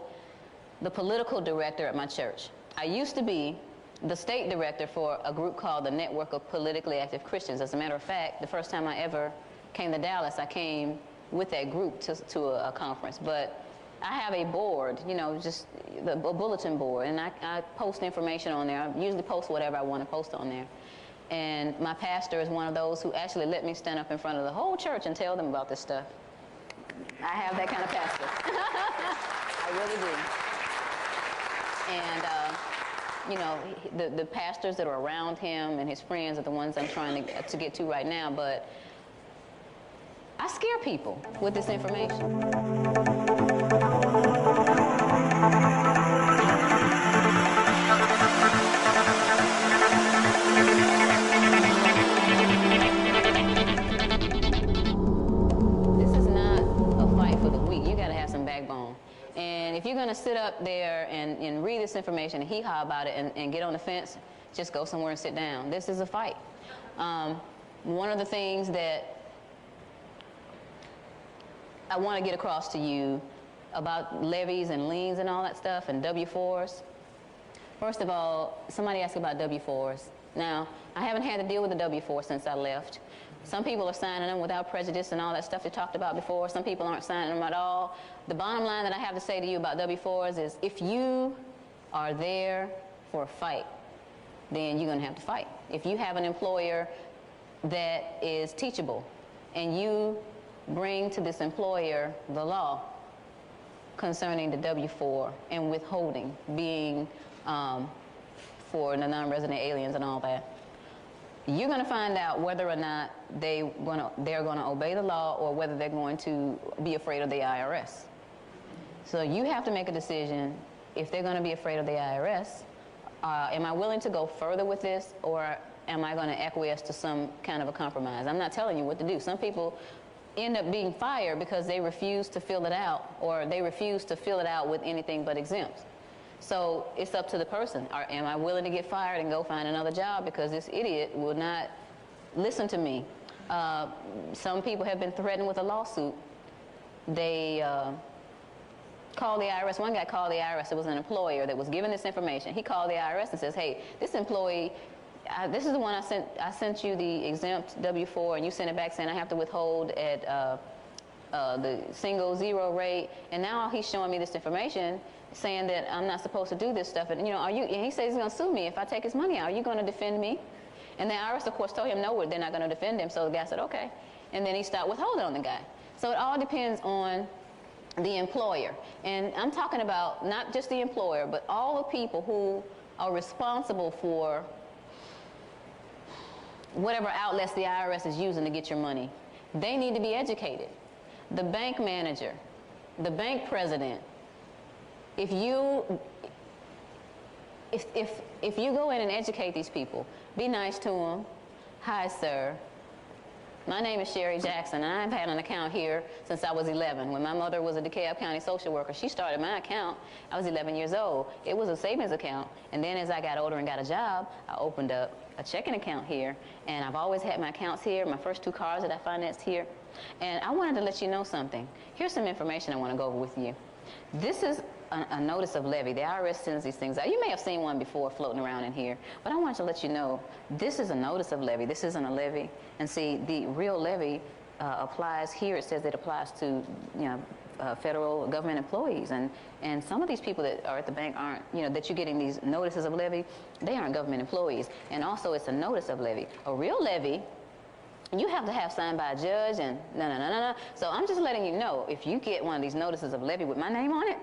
the political director at my church. I used to be the state director for a group called the Network of Politically Active Christians. As a matter of fact, the first time I ever came to Dallas, I came with that group to a conference. But I have a board, just a bulletin board, and I post information on there. I usually post whatever I want to post on there. And my pastor is one of those who actually let me stand up in front of the whole church and tell them about this stuff. I have that kind of pastor. I really do. And, the pastors that are around him and his friends are the ones I'm trying to get to right now. But I scare people with this information. This is not a fight for the weak. You got to have some backbone. And if you're going to sit up there and read this information and hee-haw about it and get on the fence, just go somewhere and sit down. This is a fight. One of the things that I want to get across to you about levies and liens and all that stuff and W-4s. First of all, somebody asked about W-4s. Now, I haven't had to deal with the W-4 since I left. Some people are signing them without prejudice and all that stuff they talked about before. Some people aren't signing them at all. The bottom line that I have to say to you about W-4s is if you are there for a fight, then you're going to have to fight. If you have an employer that is teachable and you bring to this employer the law concerning the W-4 and withholding being for the non-resident aliens and all that, you're going to find out whether or not they're going to obey the law or whether they're going to be afraid of the IRS. So you have to make a decision if they're going to be afraid of the IRS. Am I willing to go further with this, or am I going to acquiesce to some kind of a compromise? I'm not telling you what to do. Some people end up being fired because they refuse to fill it out, or they refuse to fill it out with anything but exempt. So it's up to the person. Am I willing to get fired and go find another job because this idiot will not listen to me? Some people have been threatened with a lawsuit. They called the IRS. One guy called the IRS. It was an employer that was given this information. He called the IRS and says, hey, this employee, this is the one I sent you the exempt W-4, and you sent it back saying I have to withhold at the single zero rate, and now he's showing me this information saying that I'm not supposed to do this stuff. And and he says he's going to sue me if I take his money out. Are you going to defend me? And the IRS, of course, told him no, they're not going to defend him. So the guy said, okay. And then he stopped withholding on the guy. So it all depends on the employer. And I'm talking about not just the employer, but all the people who are responsible for whatever outlets the IRS is using to get your money. They need to be educated. The bank manager, the bank president. If you go in and educate these people, be nice to them. Hi, sir. My name is Sherry Jackson, and I've had an account here since I was 11. When my mother was a DeKalb County social worker, she started my account. I was 11 years old. It was a savings account, and then as I got older and got a job, I opened up a checking account here, and I've always had my accounts here, my first 2 cars that I financed here. And I wanted to let you know something. Here's some information I want to go over with you. This is a notice of levy. The IRS sends these things out. You may have seen one before floating around in here, but I wanted to let you know this is a notice of levy. This isn't a levy. And see, the real levy applies here. It says it applies to, federal government employees. And some of these people that are at the bank aren't, that you're getting these notices of levy, they aren't government employees. And also, it's a notice of levy. A real levy, you have to have signed by a judge and no. So I'm just letting you know, if you get one of these notices of levy with my name on it,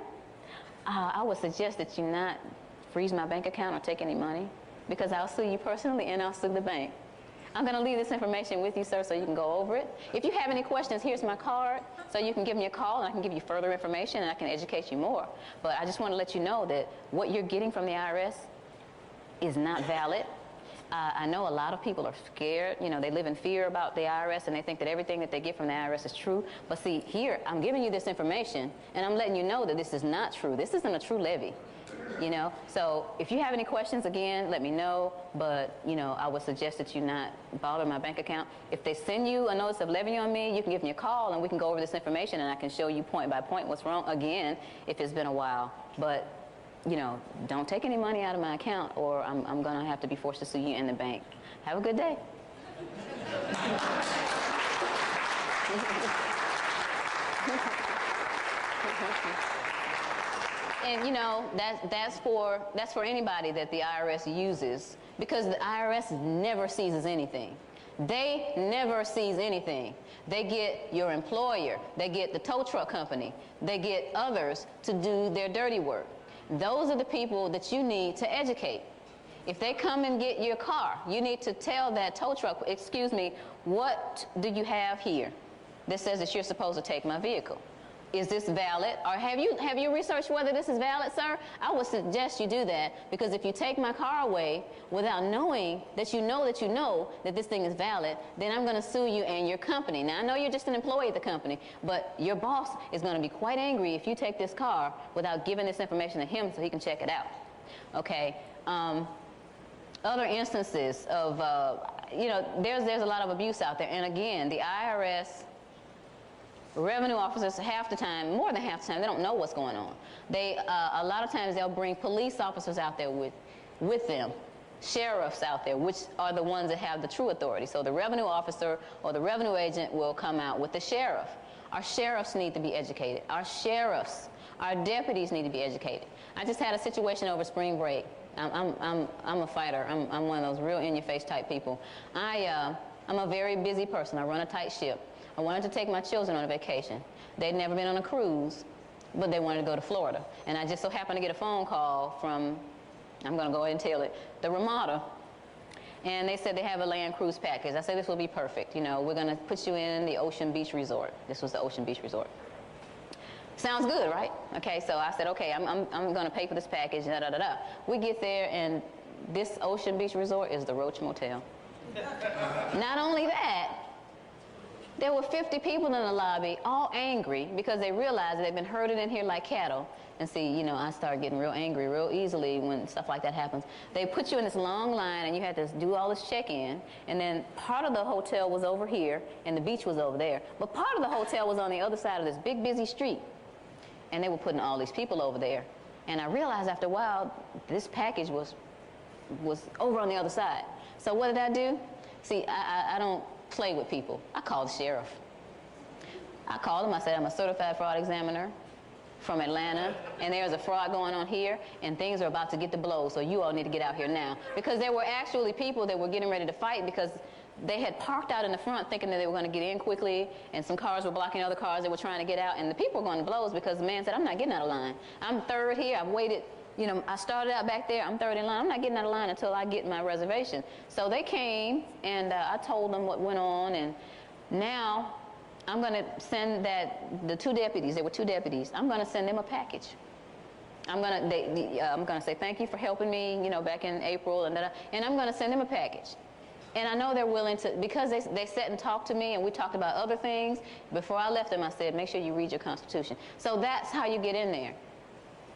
I would suggest that you not freeze my bank account or take any money, because I'll sue you personally and I'll sue the bank. I'm going to leave this information with you, sir, so you can go over it. If you have any questions, here's my card, so you can give me a call and I can give you further information and I can educate you more. But I just want to let you know that what you're getting from the IRS is not valid. I know a lot of people are scared. They live in fear about the IRS, and they think that everything that they get from the IRS is true. But see, here, I'm giving you this information, and I'm letting you know that this is not true. This isn't a true levy, So if you have any questions, again, let me know. But, I would suggest that you not bother my bank account. If they send you a notice of levy on me, you can give me a call, and we can go over this information, and I can show you point by point what's wrong, again, if it's been a while. But don't take any money out of my account, or I'm going to have to be forced to sue you in the bank. Have a good day. And that's for anybody that the IRS uses, because the IRS never seizes anything. They never seize anything. They get your employer, they get the tow truck company, they get others to do their dirty work. Those are the people that you need to educate. If they come and get your car, you need to tell that tow truck, excuse me, what do you have here that says that you're supposed to take my vehicle? Is this valid? Or have you researched whether this is valid, sir? I would suggest you do that, because if you take my car away without knowing that you know that this thing is valid, then I'm going to sue you and your company. Now, I know you're just an employee of the company, but your boss is going to be quite angry if you take this car without giving this information to him so he can check it out. Okay? Other instances of, there's a lot of abuse out there. And again, the IRS revenue officers, half the time, more than half the time, they don't know what's going on. A lot of times they'll bring police officers out there with them, sheriffs out there, which are the ones that have the true authority. So the revenue officer or the revenue agent will come out with the sheriff. Our sheriffs need to be educated. Our deputies need to be educated. I just had a situation over spring break. I'm a fighter. I'm one of those real in-your-face type people. I'm a very busy person. I run a tight ship. I wanted to take my children on a vacation. They'd never been on a cruise, but they wanted to go to Florida. And I just so happened to get a phone call from, I'm going to go ahead and tell it, the Ramada. And they said they have a land cruise package. I said, this will be perfect. We're going to put you in the Ocean Beach Resort. This was the Ocean Beach Resort. Sounds good, right? Okay, so I said, okay, I'm going to pay for this package, da-da-da-da. We get there, and this Ocean Beach Resort is the Roach Motel. Not only that, there were 50 people in the lobby, all angry, because they realized that they've been herded in here like cattle. And see, I start getting real angry real easily when stuff like that happens. They put you in this long line, and you had to do all this check-in. And then part of the hotel was over here, and the beach was over there. But part of the hotel was on the other side of this big, busy street. And they were putting all these people over there. And I realized after a while, this package was over on the other side. So what did I do? See, I don't play with people. I called the sheriff. I called him. I said, I'm a certified fraud examiner from Atlanta, and there's a fraud going on here, and things are about to get to blows, so you all need to get out here now. Because there were actually people that were getting ready to fight, because they had parked out in the front thinking that they were going to get in quickly, and some cars were blocking other cars that were trying to get out, and the people were going to blows because the man said, I'm not getting out of line. I'm third here. I've waited, you know, I started out back there. I'm third in line. I'm not getting out of line until I get my reservation. So they came, and I told them what went on, and now I'm going to send the two deputies, there were two deputies, I'm going to send them a package. I'm going to say thank you for helping me, you know, back in April, and I'm going to send them a package. And I know they're willing to, because they sat and talked to me, and we talked about other things. Before I left them, I said, make sure you read your Constitution. So that's how you get in there.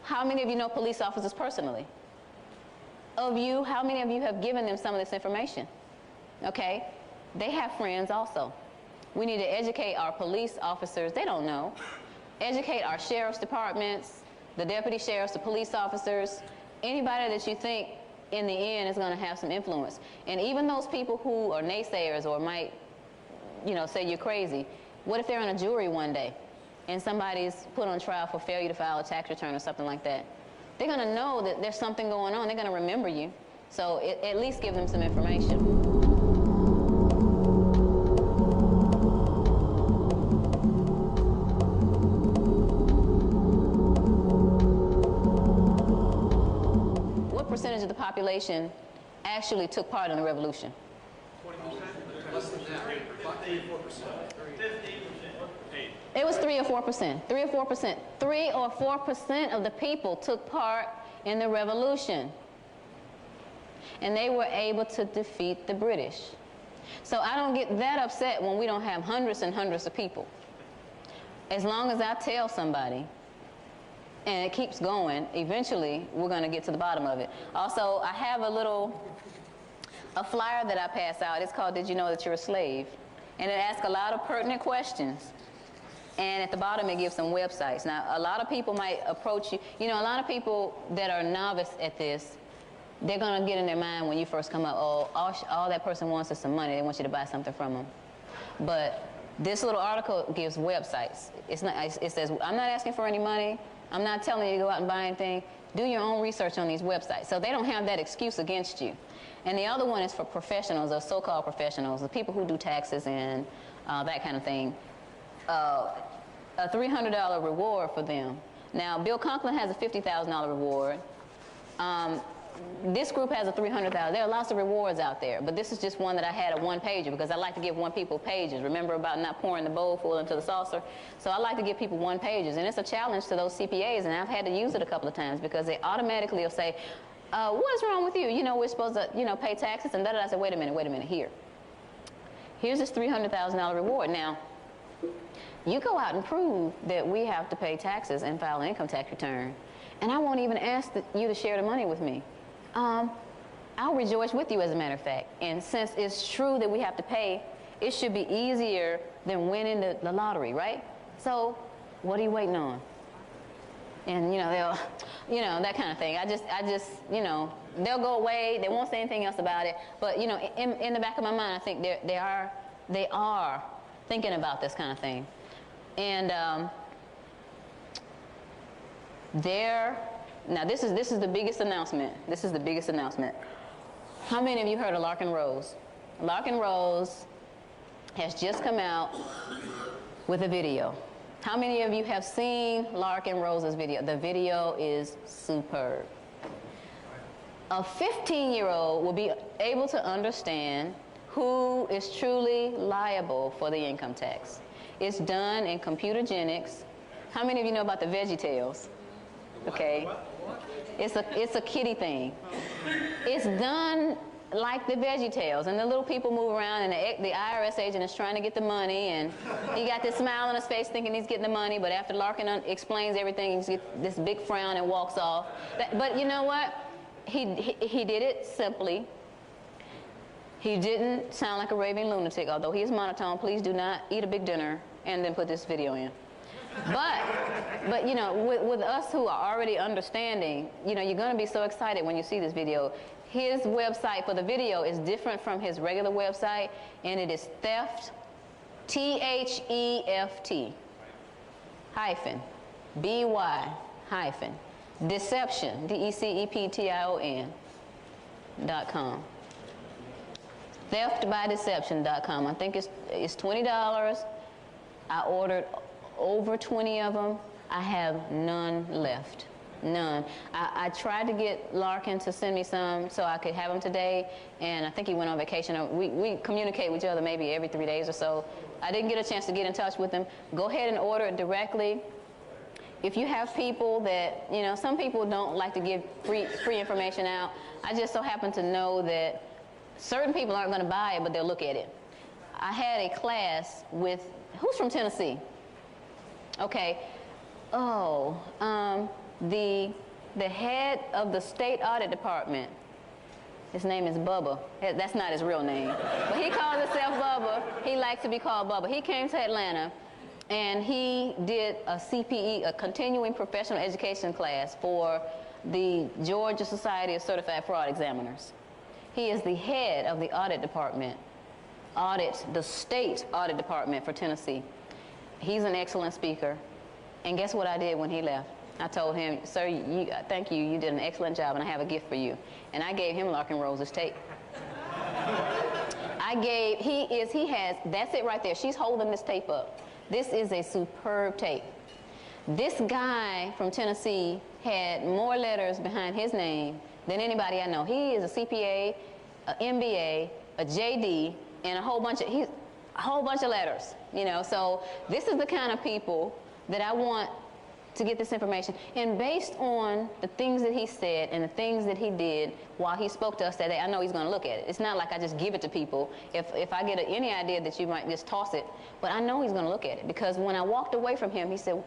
How many of you know police officers personally? Of you, how many of you have given them some of this information? Okay? They have friends also. We need to educate our police officers. They don't know. Educate our sheriff's departments, the deputy sheriffs, the police officers, anybody that you think in the end is going to have some influence. And even those people who are naysayers or might, you know, say you're crazy, what if they're on a jury one day and somebody's put on trial for failure to file a tax return or something like that? They're going to know that there's something going on. They're going to remember you. So at least give them some information. What percentage of the population actually took part in the revolution? 20%? Less than that. 15%. It was 3 or 4%. 3 or 4%. 3 or 4% of the people took part in the revolution. And they were able to defeat the British. So I don't get that upset when we don't have hundreds and hundreds of people. As long as I tell somebody, and it keeps going, eventually we're going to get to the bottom of it. Also, I have a flyer that I pass out. It's called Did You Know That You're a Slave? And it asks a lot of pertinent questions. And at the bottom it gives some websites. Now, a lot of people might approach you. You know, a lot of people that are novice at this, they're going to get in their mind when you first come up, oh, all that person wants is some money. They want you to buy something from them. But this little article gives websites. It says, I'm not asking for any money. I'm not telling you to go out and buy anything. Do your own research on these websites. So they don't have that excuse against you. And the other one is for professionals, or so-called professionals, the people who do taxes and that kind of thing. A $300 reward for them. Now, Bill Conklin has a $50,000 reward. This group has a $300,000. There are lots of rewards out there, but this is just one that I had, a one-pager, because I like to give people pages. Remember about not pouring the bowl full into the saucer? So I like to give people one-pagers, and it's a challenge to those CPAs, and I've had to use it a couple of times because they automatically will say, what is wrong with you? You know, we're supposed to, you know, pay taxes, and da-da-da. I said, wait a minute, here. Here's this $300,000 reward. Now, you go out and prove that we have to pay taxes and file an income tax return, and I won't even ask you to share the money with me. I'll rejoice with you, as a matter of fact. And since it's true that we have to pay, it should be easier than winning the lottery, right? So what are you waiting on? And, you know, they'll, you know, that kind of thing. I just, you know, they'll go away. They won't say anything else about it. But, you know, in the back of my mind, I think they are thinking about this kind of thing. And now this is the biggest announcement. This is the biggest announcement. How many of you heard of Larkin Rose? Larkin Rose has just come out with a video. How many of you have seen Larkin Rose's video? The video is superb. A 15-year-old will be able to understand who is truly liable for the income tax. It's done in computagenics. How many of you know about the VeggieTales? Okay. It's a kiddie thing. It's done like the VeggieTales, and the little people move around, and the IRS agent is trying to get the money, and he got this smile on his face thinking he's getting the money, but after Larkin explains everything, he gets this big frown and walks off. But you know what? He did it simply. He didn't sound like a raving lunatic, although he is monotone. Please do not eat a big dinner and then put this video in. But you know, with us who are already understanding, you know, you're going to be so excited when you see this video. His website for the video is different from his regular website, and it is theft, THEFT, hyphen, BY, hyphen, deception, DECEPTION.com. Theftbydeception.com. I think it's $20. I ordered over 20 of them. I have none left. None. I tried to get Larkin to send me some so I could have them today, and I think he went on vacation. We communicate with each other maybe every 3 days or so. I didn't get a chance to get in touch with him. Go ahead and order it directly. If you have people that, you know, some people don't like to give free information out. I just so happen to know that certain people aren't going to buy it, but they'll look at it. I had a class with, who's from Tennessee? Okay. Oh, the head of the state audit department, his name is Bubba. That's not his real name, but he calls himself Bubba. He likes to be called Bubba. He came to Atlanta, and he did a CPE, a continuing professional education class for the Georgia Society of Certified Fraud Examiners. He is the head of the audit department, the state audit department for Tennessee. He's an excellent speaker. And guess what I did when he left? I told him, sir, thank you, you did an excellent job, and I have a gift for you. And I gave him Larkin Rose's tape. That's it right there. She's holding this tape up. This is a superb tape. This guy from Tennessee had more letters behind his name than anybody I know. He is a CPA, an MBA, a JD, and a whole bunch of letters, you know. So this is the kind of people that I want to get this information. And based on the things that he said and the things that he did while he spoke to us that day, I know he's going to look at it. It's not like I just give it to people. If I get any idea that you might just toss it, but I know he's going to look at it, because when I walked away from him, he said,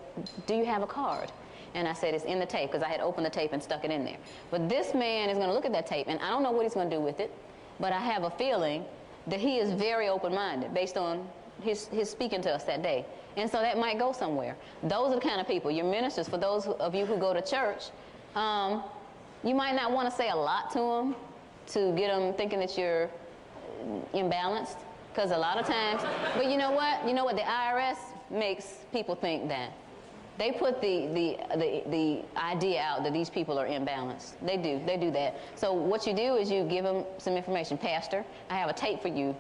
do you have a card? And I said, it's in the tape, because I had opened the tape and stuck it in there. But this man is going to look at that tape, and I don't know what he's going to do with it, but I have a feeling that he is very open-minded based on his speaking to us that day. And so that might go somewhere. Those are the kind of people, your ministers, for those of you who go to church, you might not want to say a lot to them to get them thinking that you're imbalanced, because a lot of times, but you know what? You know what? The IRS makes people think that. They put the idea out that these people are imbalanced. They do that. So what you do is you give them some information. Pastor, I have a tape for you.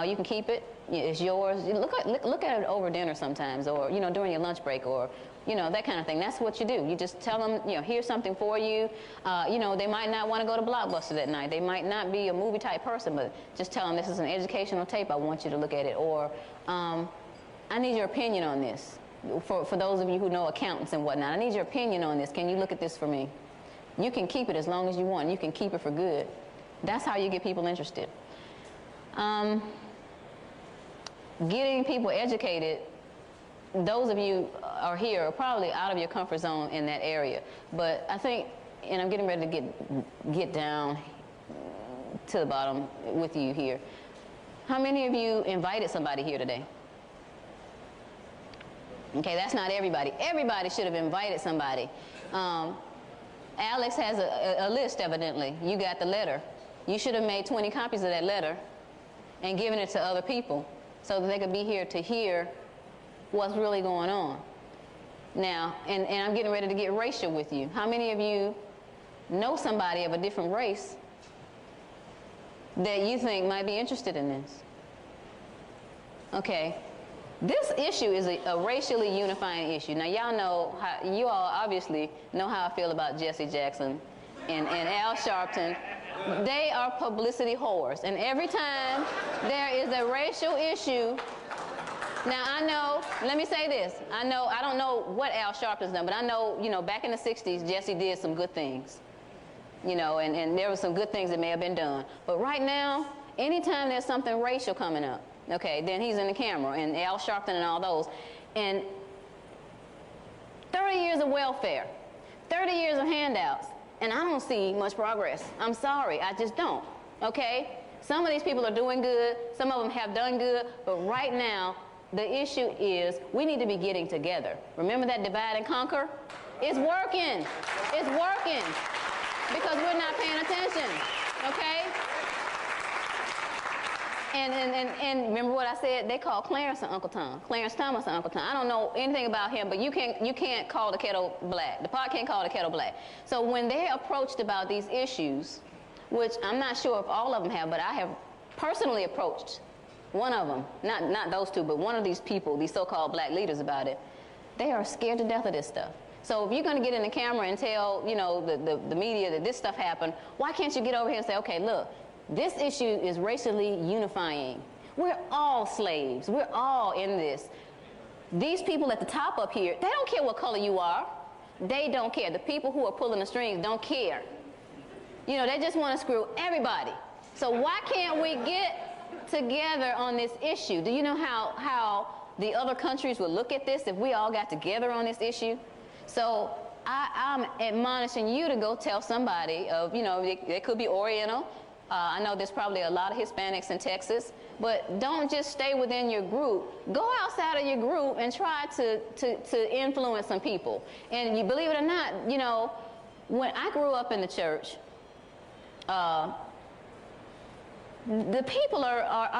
You can keep it. It's yours. Look at it over dinner sometimes, or, you know, during your lunch break, or, you know, that kind of thing. That's what you do. You just tell them, you know, here's something for you. You know, they might not want to go to Blockbuster that night. They might not be a movie type person, but just tell them this is an educational tape. I want you to look at it. Or I need your opinion on this. For those of you who know accountants and whatnot, I need your opinion on this. Can you look at this for me? You can keep it as long as you want. You can keep it for good. That's how you get people interested. Getting people educated, those of you are here are probably out of your comfort zone in that area. But I think, and I'm getting ready to get down to the bottom with you here. How many of you invited somebody here today? Okay, that's not everybody. Everybody should have invited somebody. Alex has a list, evidently. You got the letter. You should have made 20 copies of that letter and given it to other people so that they could be here to hear what's really going on. Now, and I'm getting ready to get racial with you. How many of you know somebody of a different race that you think might be interested in this? Okay. This issue is a racially unifying issue. Now, y'all know, you all obviously know how I feel about Jesse Jackson and Al Sharpton. They are publicity whores. And every time there is a racial issue, now I know, let me say this, I don't know what Al Sharpton's done, but I know, you know, back in the 60s, Jesse did some good things. You know, and there were some good things that may have been done. But right now, anytime there's something racial coming up, okay, then he's in the camera, and Al Sharpton and all those. And 30 years of welfare, 30 years of handouts, and I don't see much progress. I'm sorry, I just don't, okay? Some of these people are doing good, some of them have done good, but right now, the issue is we need to be getting together. Remember that divide and conquer? It's working. It's working because we're not paying attention, okay? And remember what I said? They call Clarence an Uncle Tom. Clarence Thomas an Uncle Tom. I don't know anything about him, but you can't call the kettle black. The pot can't call the kettle black. So when they're approached about these issues, which I'm not sure if all of them have, but I have personally approached one of them, not those two, but one of these people, these so-called black leaders about it. They are scared to death of this stuff. So if you're going to get in the camera and tell, you know, the media that this stuff happened, why can't you get over here and say, okay, look, this issue is racially unifying. We're all slaves. We're all in this. These people at the top up here, they don't care what color you are. They don't care. The people who are pulling the strings don't care. You know, they just want to screw everybody. So why can't we get together on this issue? Do you know how the other countries would look at this if we all got together on this issue? So I'm admonishing you to go tell somebody of, you know, they could be Oriental. I know there's probably a lot of Hispanics in Texas, but don't just stay within your group. Go outside of your group and try to influence some people. And you believe it or not, you know, when I grew up in the church, the people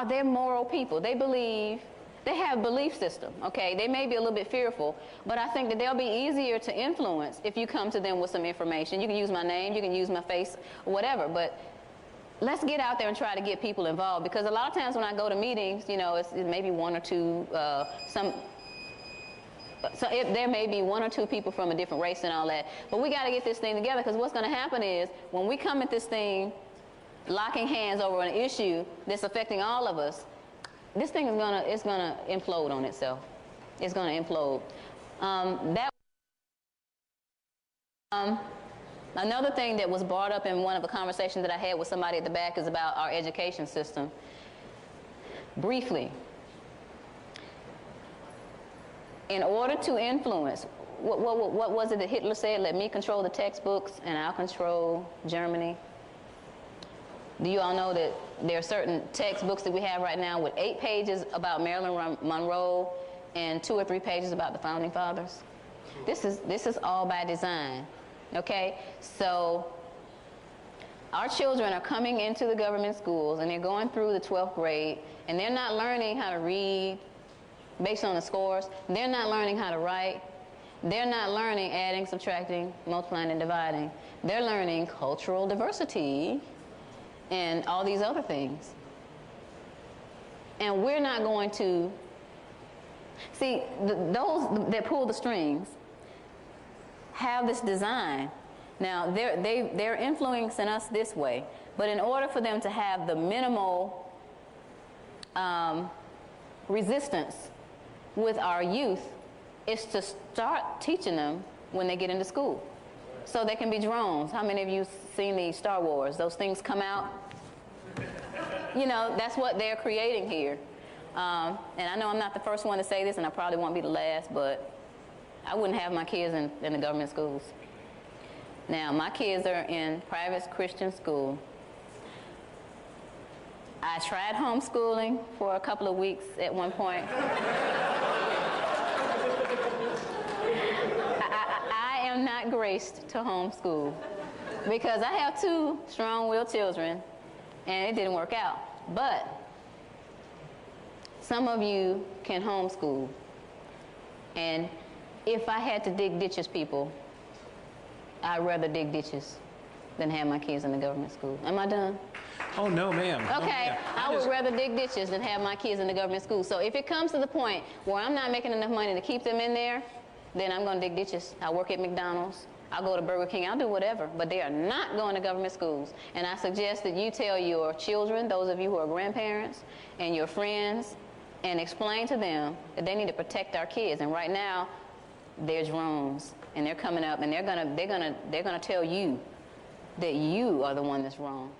they're moral people. They believe, they have a belief system, okay? They may be a little bit fearful, but I think that they'll be easier to influence if you come to them with some information. You can use my name, you can use my face, whatever, but let's get out there and try to get people involved, because a lot of times when I go to meetings, you know, it's maybe one or two, there may be one or two people from a different race and all that, but we got to get this thing together, because what's going to happen is when we come at this thing locking hands over an issue that's affecting all of us, this thing is gonna implode on itself. It's gonna implode. Another thing that was brought up in one of the conversations that I had with somebody at the back is about our education system. Briefly, in order to influence, what was it that Hitler said? Let me control the textbooks and I'll control Germany. Do you all know that there are certain textbooks that we have right now with 8 pages about Marilyn Monroe and 2 or 3 pages about the Founding Fathers? This is all by design, okay? So our children are coming into the government schools and they're going through the 12th grade and they're not learning how to read based on the scores. They're not learning how to write. They're not learning adding, subtracting, multiplying, and dividing. They're learning cultural diversity and all these other things. And we're not going to see those that pull the strings have this design. Now they're influencing us this way, but in order for them to have the minimal resistance with our youth is to start teaching them when they get into school. So they can be drones. How many of you seen the Star Wars? Those things come out. You know, that's what they're creating here. And I know I'm not the first one to say this, and I probably won't be the last, but I wouldn't have my kids in the government schools. Now, my kids are in private Christian school. I tried homeschooling for a couple of weeks at one point. I am not graced to homeschool because I have 2 strong-willed children, and it didn't work out. But some of you can homeschool, and if I had to dig ditches, people, I'd rather dig ditches than have my kids in the government school. Am I done? Oh, no, ma'am. Okay, I would rather dig ditches than have my kids in the government school. So if it comes to the point where I'm not making enough money to keep them in there, then I'm going to dig ditches. I'll work at McDonald's. I'll go to Burger King. I'll do whatever. But they are not going to government schools. And I suggest that you tell your children, those of you who are grandparents, and your friends, and explain to them that they need to protect our kids. And right now, they're drones, and they're coming up, and they're gonna tell you that you are the one that's wrong.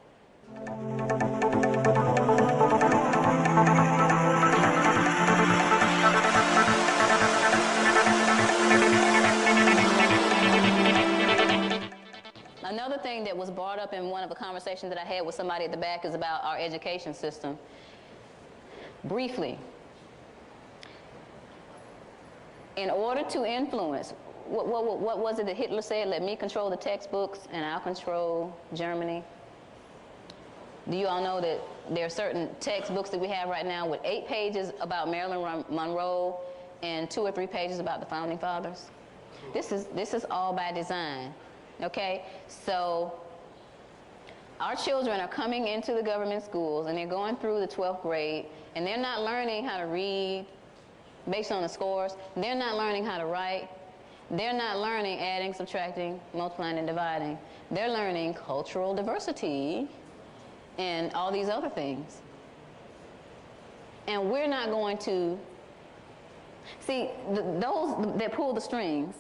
Another thing that was brought up in one of the conversations that I had with somebody at the back is about our education system. Briefly, in order to influence, what was it that Hitler said? Let me control the textbooks and I'll control Germany. Do you all know that there are certain textbooks that we have right now with 8 pages about Marilyn Monroe and 2 or 3 pages about the Founding Fathers? This is all by design, okay? So our children are coming into the government schools and they're going through the 12th grade and they're not learning how to read based on the scores. They're not learning how to write. They're not learning adding, subtracting, multiplying, and dividing. They're learning cultural diversity and all these other things. And we're not going to see those that pull the strings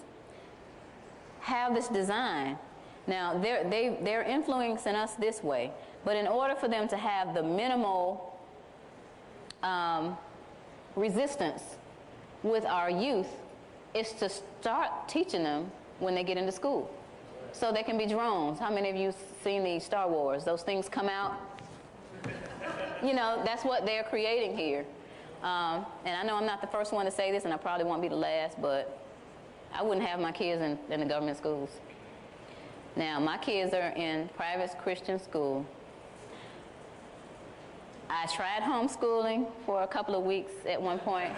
have this design. Now they're influencing us this way, but in order for them to have the minimal resistance with our youth, is to start teaching them when they get into school. So they can be drones. How many of you seen the Star Wars? Those things come out. You know, that's what they're creating here. And I know I'm not the first one to say this, and I probably won't be the last, but I wouldn't have my kids in the government schools. Now, my kids are in private Christian school. I tried homeschooling for a couple of weeks at one point.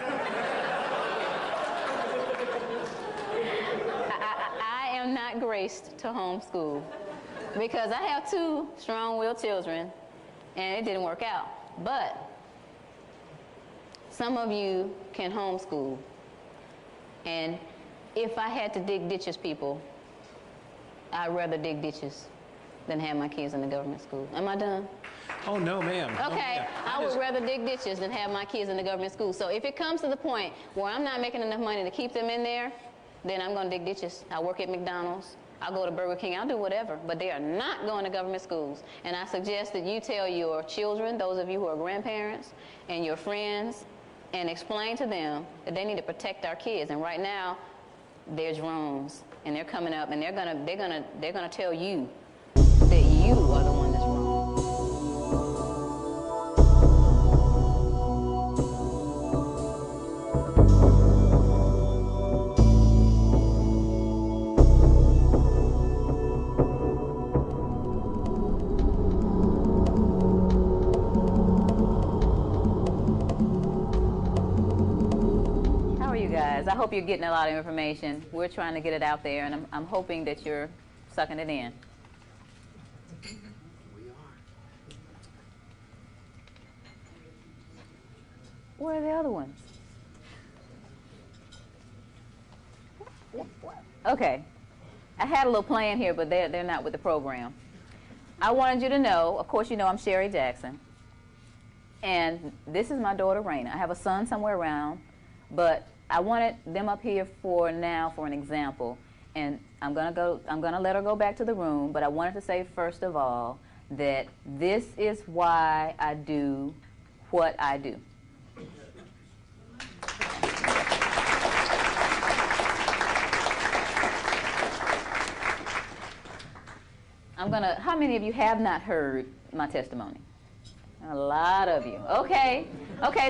I am not graced to homeschool because I have 2 strong-willed children, and it didn't work out. But some of you can homeschool, and if I had to dig ditches, people, I'd rather dig ditches than have my kids in the government school. Am I done? Oh, no, ma'am. Okay, No, I would rather dig ditches than have my kids in the government school. So if it comes to the point where I'm not making enough money to keep them in there, then I'm going to dig ditches. I'll work at McDonald's. I'll go to Burger King. I'll do whatever. But they are not going to government schools. And I suggest that you tell your children, those of you who are grandparents, and your friends, and explain to them that they need to protect our kids. And right now, they're drones, and they're coming up, and they're gonna tell you that you are the one that's wrong. I hope you're getting a lot of information. We're trying to get it out there, and I'm hoping that you're sucking it in. We are. Where are the other ones? Okay. I had a little plan here, but they're not with the program. I wanted you to know, of course you know I'm Sherry Jackson, and this is my daughter Raina. I have a son somewhere around, but I wanted them up here for an example, and I'm gonna let her go back to the room, but I wanted to say first of all that this is why I do what I do. How many of you have not heard my testimony? A lot of you. Okay,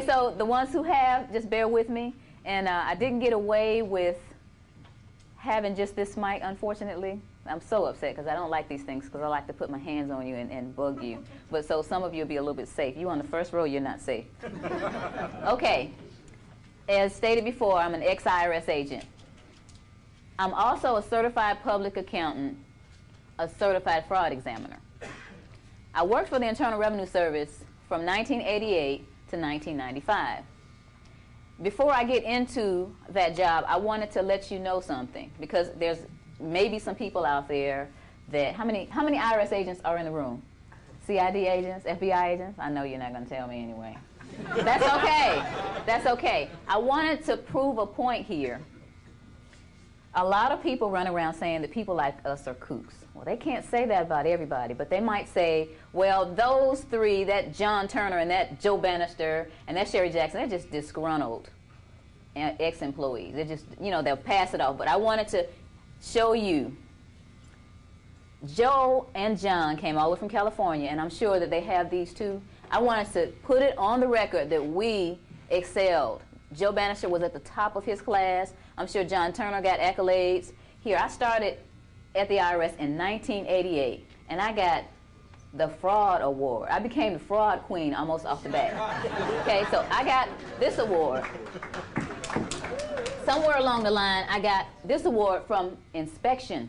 so the ones who have, just bear with me. And I didn't get away with having just this mic, unfortunately. I'm so upset because I don't like these things because I like to put my hands on you and bug you. But so some of you will be a little bit safe. You on the first row, you're not safe. Okay. As stated before, I'm an ex-IRS agent. I'm also a certified public accountant, a certified fraud examiner. I worked for the Internal Revenue Service from 1988 to 1995. Before I get into that job, I wanted to let you know something, because there's maybe some people out there that, how many IRS agents are in the room? CID agents, FBI agents? I know you're not going to tell me anyway. That's okay. That's okay. I wanted to prove a point here. A lot of people run around saying that people like us are kooks. Well, they can't say that about everybody, but they might say, well, those 3, that John Turner and that Joe Bannister and that Sherry Jackson, they're just disgruntled ex-employees. They're just, they'll pass it off. But I wanted to show you, Joe and John came all the way from California, and I'm sure that they have these too. I wanted to put it on the record that we excelled. Joe Bannister was at the top of his class. I'm sure John Turner got accolades. Here, I started at the IRS in 1988, and I got the fraud award. I became the fraud queen almost off the bat. Okay, so I got this award. Somewhere along the line, I got this award from inspection.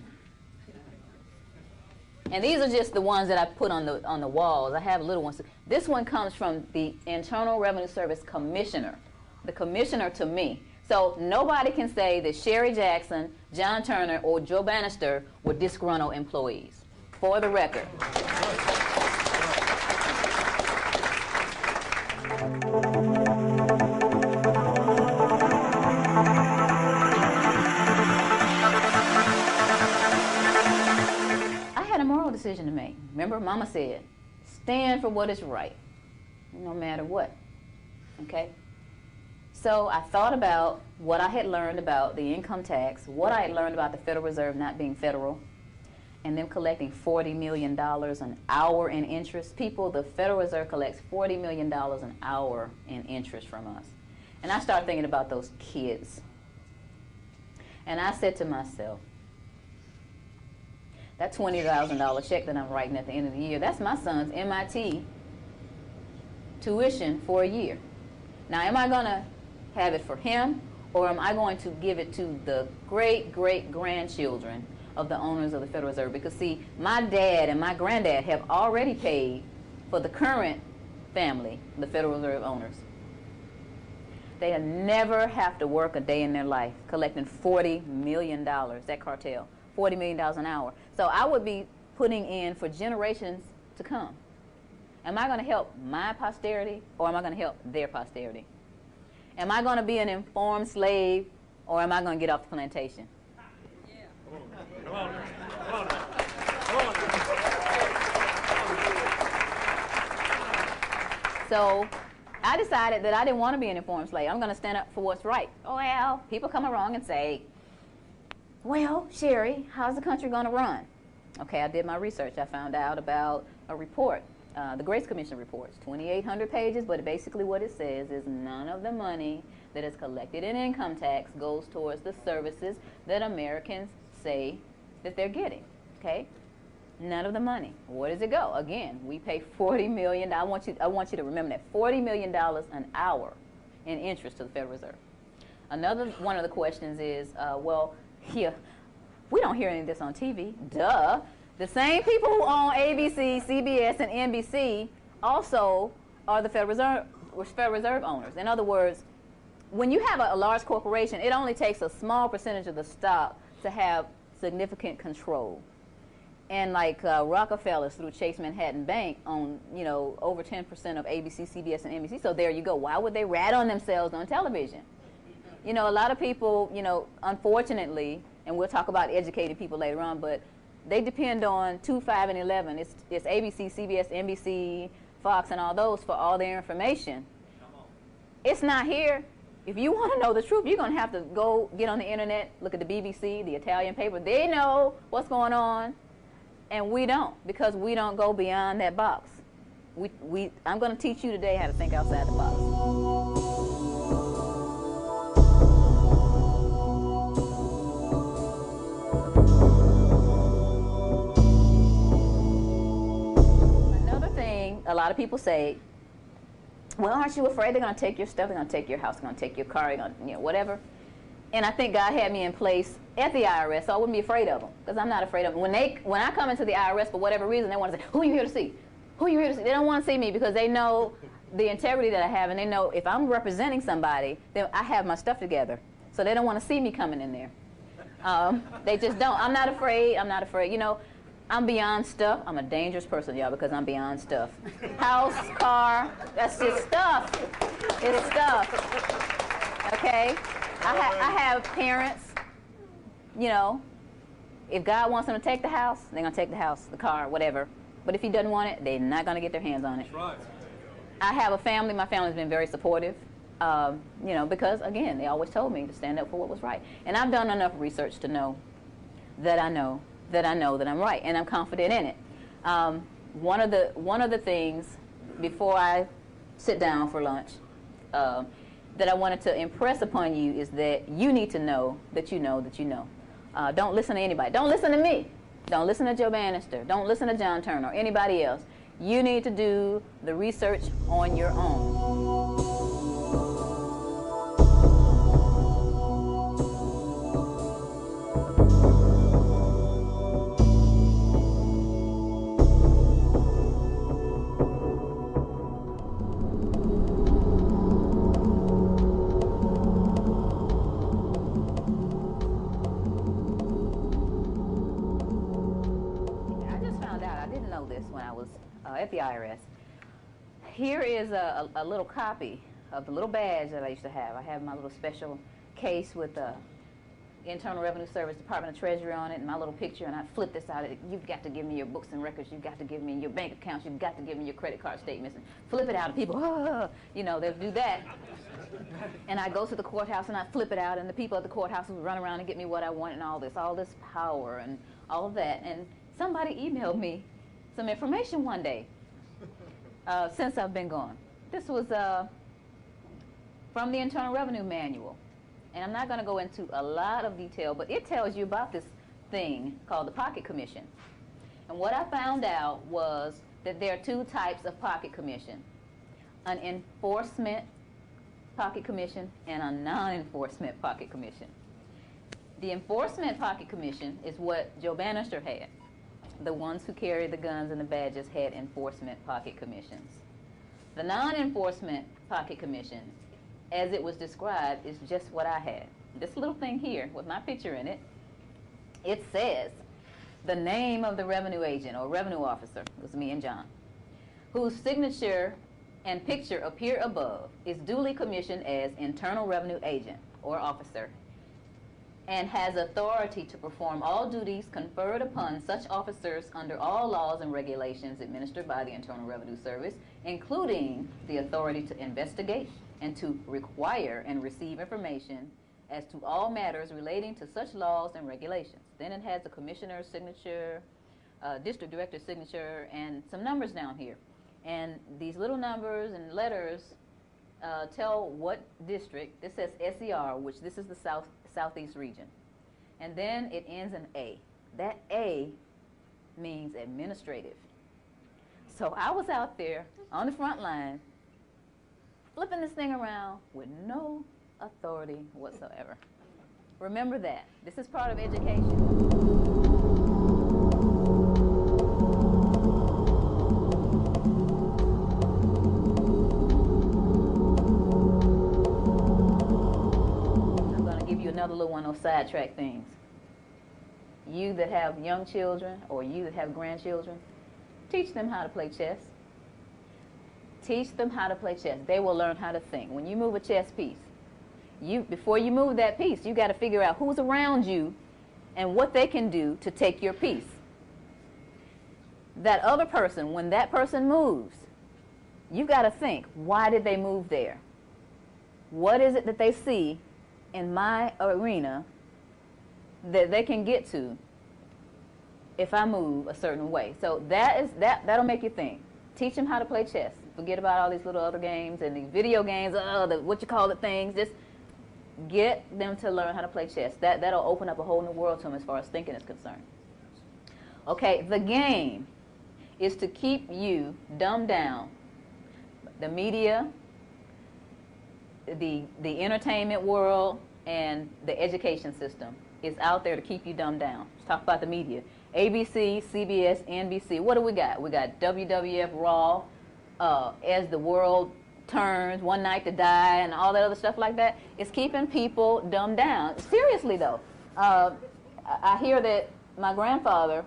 And these are just the ones that I put on the walls. I have little ones. This one comes from the Internal Revenue Service Commissioner, the commissioner to me. So nobody can say that Sherry Jackson, John Turner, or Joe Bannister were disgruntled employees. For the record. I had a moral decision to make. Remember, Mama said, stand for what is right, no matter what. Okay? So I thought about what I had learned about the income tax, what I had learned about the Federal Reserve not being federal, and them collecting $40 million an hour in interest. People, the Federal Reserve collects $40 million an hour in interest from us. And I started thinking about those kids. And I said to myself, that $20,000 check that I'm writing at the end of the year, that's my son's MIT tuition for a year. Now, am I going to have it for him, or am I going to give it to the great-great-grandchildren of the owners of the Federal Reserve? Because, see, my dad and my granddad have already paid for the current family, the Federal Reserve owners. They never have to work a day in their life collecting $40 million, that cartel, $40 million an hour. So I would be putting in for generations to come. Am I going to help my posterity, or am I going to help their posterity? Am I going to be an informed slave, or am I going to get off the plantation? Yeah. Come on. Come on. Come on. So I decided that I didn't want to be an informed slave. I'm going to stand up for what's right. Oh, well, people come along and say, well, Sherry, how's the country going to run? Okay, I did my research. I found out about a report. The Grace Commission reports, 2,800 pages, but basically what it says is none of the money that is collected in income tax goes towards the services that Americans say that they're getting, okay? None of the money. Where does it go? Again, we pay $40 million. I want you to remember that, $40 million an hour in interest to the Federal Reserve. Another one of the questions is, well, here, we don't hear any of this on TV. Duh. The same people who own ABC, CBS, and NBC also are the Federal Reserve owners. In other words, when you have a large corporation, it only takes a small percentage of the stock to have significant control. And like Rockefeller through Chase Manhattan Bank own, over 10% of ABC, CBS, and NBC. So there you go. Why would they rat on themselves on television? A lot of people, unfortunately, and we'll talk about educated people later on, but they depend on 2, 5, and 11. It's ABC, CBS, NBC, Fox, and all those for all their information. It's not here. If you want to know the truth, you're going to have to go get on the internet, look at the BBC, the Italian paper. They know what's going on, and we don't, because we don't go beyond that box. I'm going to teach you today how to think outside the box. A lot of people say, well, aren't you afraid they're going to take your stuff, they're going to take your house, they're going to take your car, they're going to, whatever. And I think God had me in place at the IRS, so I wouldn't be afraid of them, because I'm not afraid of them. When I come into the IRS for whatever reason, they want to say, who are you here to see? Who are you here to see? They don't want to see me because they know the integrity that I have, and they know if I'm representing somebody, then I have my stuff together. So they don't want to see me coming in there. They just don't. I'm not afraid. I'm not afraid. I'm beyond stuff. I'm a dangerous person, y'all, because I'm beyond stuff. House, car, that's just stuff. It's stuff. Okay? I have parents, if God wants them to take the house, they're going to take the house, the car, whatever. But if he doesn't want it, they're not going to get their hands on it. That's right. I have a family. My family's been very supportive, because, again, they always told me to stand up for what was right. And I've done enough research to know that I know that I'm right, and I'm confident in it. One of the things before I sit down for lunch that I wanted to impress upon you is that you need to know that you know that you know. Don't listen to anybody. Don't listen to me. Don't listen to Joe Bannister. Don't listen to John Turner or anybody else. You need to do the research on your own. know this when I was at the IRS. Here is a little copy of the little badge that I used to have. I have my little special case with the Internal Revenue Service, Department of Treasury on it, and my little picture, and I flip this out. You've got to give me your books and records. You've got to give me your bank accounts. You've got to give me your credit card statements. And flip it out, and people, you know, they'll do that. And I go to the courthouse, and I flip it out, and the people at the courthouse will run around and get me what I want and all this power and all of that. And somebody emailed me some information one day since I've been gone. This was from the Internal Revenue Manual. And I'm not going to go into a lot of detail, but it tells you about this thing called the pocket commission. And what I found out was that there are two types of pocket commission: an enforcement pocket commission and a non-enforcement pocket commission. The enforcement pocket commission is what Joe Bannister had. The ones who carry the guns and the badges had enforcement pocket commissions. The non-enforcement pocket commission, as it was described, is just what I had. This little thing here with my picture in it, it says the name of the revenue agent or revenue officer, it was me and John, whose signature and picture appear above, is duly commissioned as Internal Revenue Agent or officer and has authority to perform all duties conferred upon such officers under all laws and regulations administered by the Internal Revenue Service, including the authority to investigate and to require and receive information as to all matters relating to such laws and regulations. Then it has the commissioner's signature, district director's signature, and some numbers down here. And these little numbers and letters tell what district. This says SER, which this is the Southeast region. And then it ends in A. That A means administrative. So I was out there on the front line flipping this thing around with no authority whatsoever. Remember that. This is part of education. Another little one of those sidetrack things. You that have young children or you that have grandchildren, teach them how to play chess. Teach them how to play chess. They will learn how to think. When you move a chess piece, before you move that piece, you got to figure out who's around you and what they can do to take your piece. That other person, when that person moves, you got to think, why did they move there? What is it that they see in my arena that they can get to if I move a certain way? So that'll make you think. Teach them how to play chess. Forget about all these little other games and these video games, the things. Just get them to learn how to play chess. That'll open up a whole new world to them as far as thinking is concerned. Okay, the game is to keep you dumbed down. The media, the entertainment world, and the education system is out there to keep you dumbed down. Let's talk about the media. ABC, CBS, NBC. What do we got? We got WWF Raw, As the World Turns, One Night to Die, and all that other stuff like that. It's keeping people dumbed down. Seriously, though. I hear that my grandfather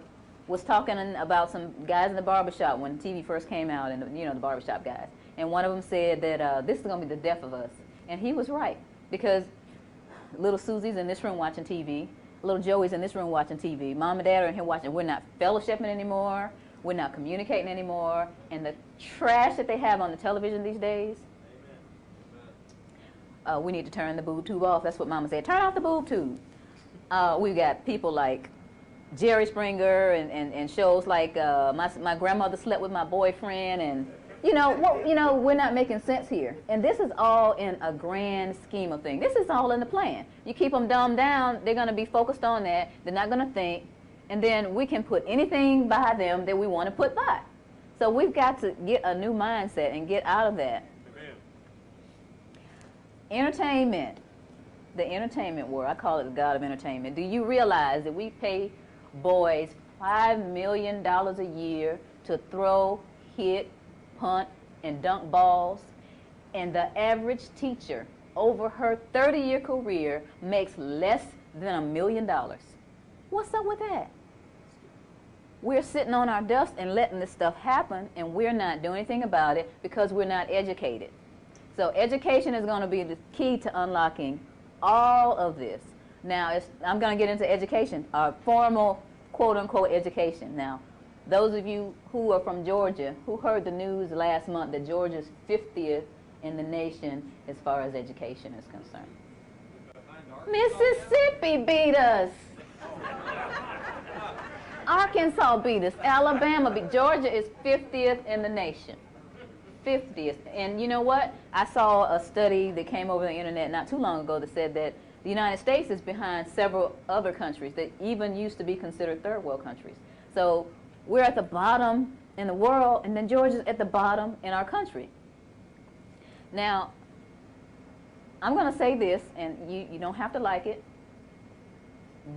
was talking about some guys in the barbershop when TV first came out, and the barbershop guys. And one of them said that this is going to be the death of us. And he was right, because little Susie's in this room watching TV, little Joey's in this room watching TV, Mom and Dad are in here watching. We're not fellowshipping anymore, we're not communicating anymore, and the trash that they have on the television these days, we need to turn the boob tube off. That's what Mama said, turn off the boob tube. We've got people like Jerry Springer and shows like my grandmother slept with my boyfriend, and we're not making sense here. And this is all in a grand scheme of things. This is all in the plan. You keep them dumbed down, they're going to be focused on that. They're not going to think. And then we can put anything by them that we want to put by. So we've got to get a new mindset and get out of that. Amen. Entertainment. The entertainment world, I call it the god of entertainment. Do you realize that we pay boys $5 million a year to throw, hit, punt, and dunk balls, and the average teacher over her 30-year career makes less than $1 million? What's up with that? we're sitting on our dust and letting this stuff happen, and we're not doing anything about it because we're not educated. So education is going to be the key to unlocking all of this. Now, I'm going to get into education, formal quote-unquote education. Now, those of you who are from Georgia, who heard the news last month that Georgia's 50th in the nation as far as education is concerned. Mississippi beat us. Arkansas beat us. Alabama beat. Georgia is 50th in the nation. 50th. And you know what? I saw a study that came over the internet not too long ago that said that the United States is behind several other countries that even used to be considered third world countries. So we're at the bottom in the world, and then Georgia's at the bottom in our country. Now, I'm going to say this, and you don't have to like it.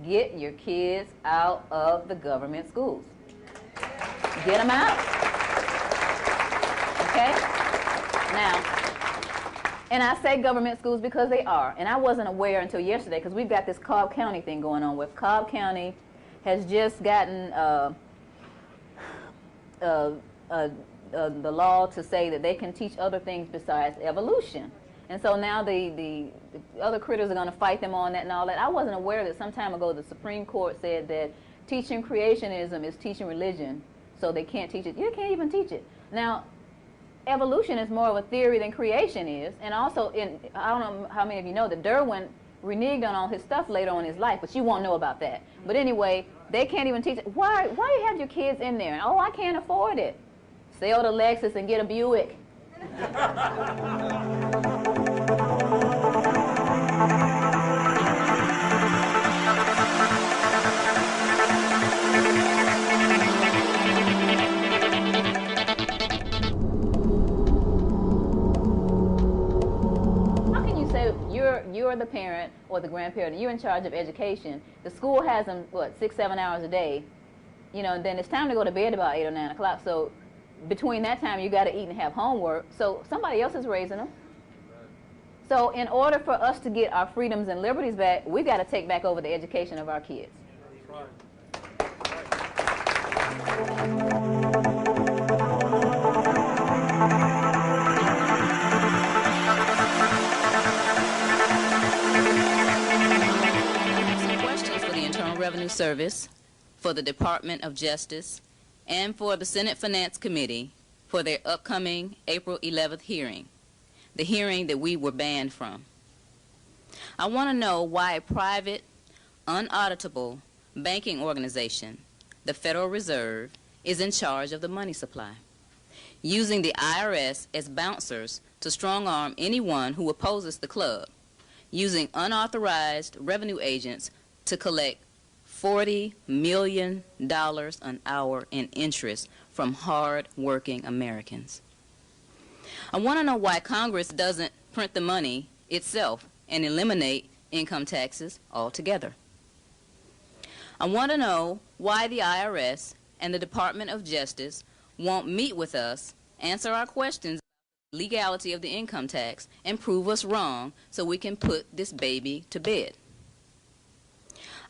Get your kids out of the government schools. Get them out. Okay? Now, and I say government schools because they are. And I wasn't aware until yesterday, because we've got this Cobb County thing going on with Cobb County has just gotten the law to say that they can teach other things besides evolution. And so now the other critters are going to fight them on that and all that. I wasn't aware that some time ago the Supreme Court said that teaching creationism is teaching religion, so they can't teach it. You can't even teach it. Now, evolution is more of a theory than creation is. And also, I don't know how many of you know that Derwin reneged on all his stuff later on in his life, but you won't know about that. But anyway, they can't even teach it. Why do you have your kids in there? Oh, I can't afford it. Sell the Lexus and get a Buick. You're the parent or the grandparent, and you're in charge of education. The school has them, what, 6-7 hours a day, you know, and then it's time to go to bed about 8 or 9 o'clock. So between that time, you got to eat and have homework. So somebody else is raising them. So in order for us to get our freedoms and liberties back, we've got to take back over the education of our kids. Revenue Service, for the Department of Justice, and for the Senate Finance Committee for their upcoming April 11th hearing, the hearing that we were banned from. I want to know why a private, unauditable banking organization, the Federal Reserve, is in charge of the money supply, using the IRS as bouncers to strong-arm anyone who opposes the club, using unauthorized revenue agents to collect $40 million an hour in interest from hard-working Americans. I want to know why Congress doesn't print the money itself and eliminate income taxes altogether. I want to know why the IRS and the Department of Justice won't meet with us, answer our questions about the legality of the income tax, and prove us wrong so we can put this baby to bed.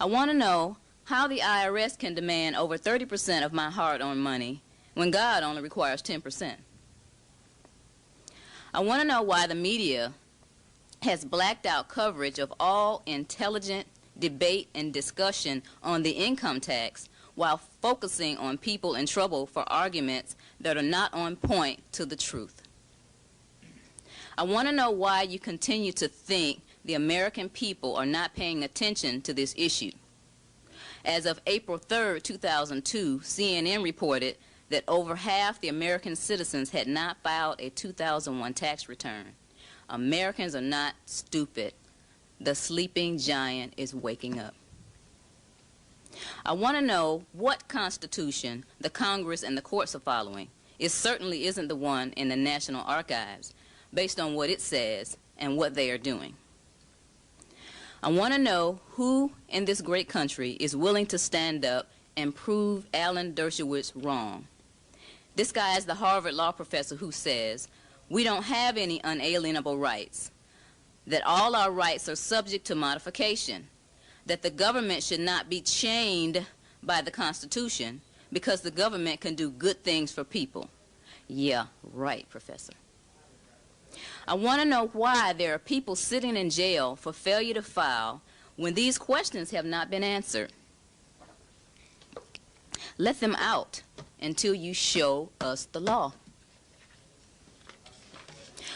I want to know how the IRS can demand over 30% of my hard-earned money when God only requires 10%. I want to know why the media has blacked out coverage of all intelligent debate and discussion on the income tax while focusing on people in trouble for arguments that are not on point to the truth. I want to know why you continue to think the American people are not paying attention to this issue. As of April 3rd, 2002, CNN reported that over half the American citizens had not filed a 2001 tax return. Americans are not stupid. The sleeping giant is waking up. I want to know what Constitution the Congress and the courts are following. It certainly isn't the one in the National Archives, based on what it says and what they are doing. I want to know who in this great country is willing to stand up and prove Alan Dershowitz wrong. This guy is the Harvard law professor who says we don't have any unalienable rights, that all our rights are subject to modification, that the government should not be chained by the Constitution because the government can do good things for people. Yeah, right, Professor. I want to know why there are people sitting in jail for failure to file when these questions have not been answered. Let them out until you show us the law.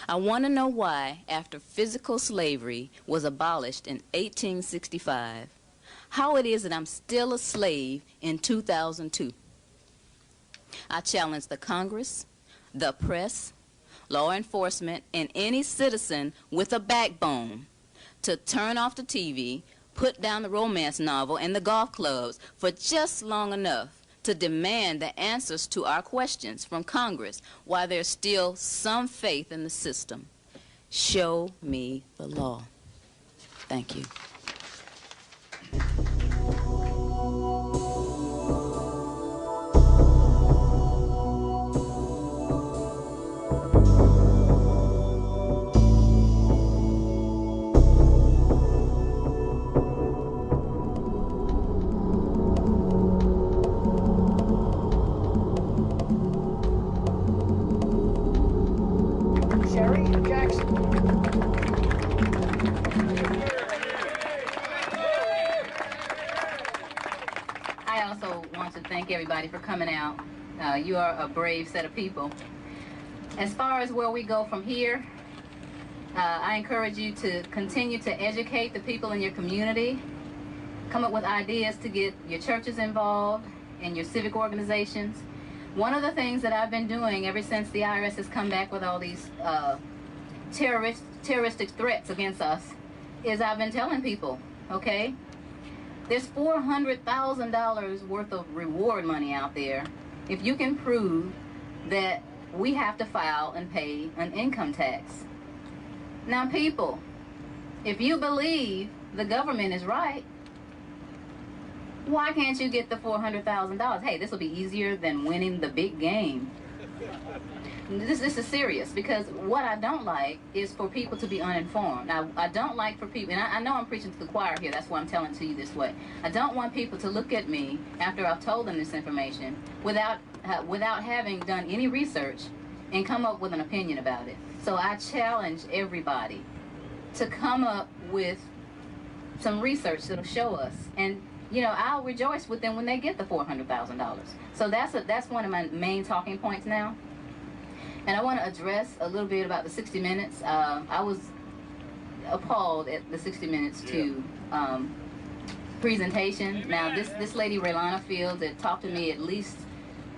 I want to know why, after physical slavery was abolished in 1865, how it is that I'm still a slave in 2002. I challenge the Congress, the press, law enforcement, and any citizen with a backbone to turn off the TV, put down the romance novel and the golf clubs for just long enough to demand the answers to our questions from Congress while there's still some faith in the system. Show me the law. Thank you. I also want to thank everybody for coming out. You are a brave set of people. As far as where we go from here, I encourage you to continue to educate the people in your community, come up with ideas to get your churches involved and your civic organizations. One of the things that I've been doing ever since the IRS has come back with all these terroristic threats against us is I've been telling people, okay, there's $400,000 worth of reward money out there if you can prove that we have to file and pay an income tax. Now, people, if you believe the government is right, why can't you get the $400,000? Hey, this will be easier than winning the big game. This is serious, because what I don't like is for people to be uninformed. I don't like for people, and I know I'm preaching to the choir here, that's why I'm telling it to you this way. I don't want people to look at me after I've told them this information without having done any research and come up with an opinion about it. So I challenge everybody to come up with some research that'll show us, and you know, I'll rejoice with them when they get the $400,000. So that's one of my main talking points now. And I want to address a little bit about the 60 Minutes. I was appalled at the 60 Minutes 2 presentation. Now, this lady, Raylana Fields, had talked to me at least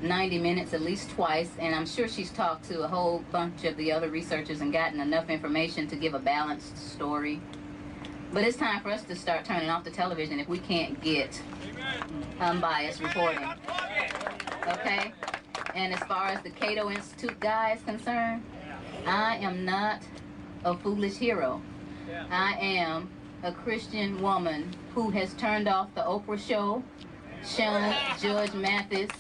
90 minutes, at least twice, and I'm sure she's talked to a whole bunch of the other researchers and gotten enough information to give a balanced story. But it's time for us to start turning off the television if we can't get unbiased reporting. Okay? And as far as the Cato Institute guy is concerned, I am not a foolish hero. I am a Christian woman who has turned off the Oprah show, shunned Judge Mathis,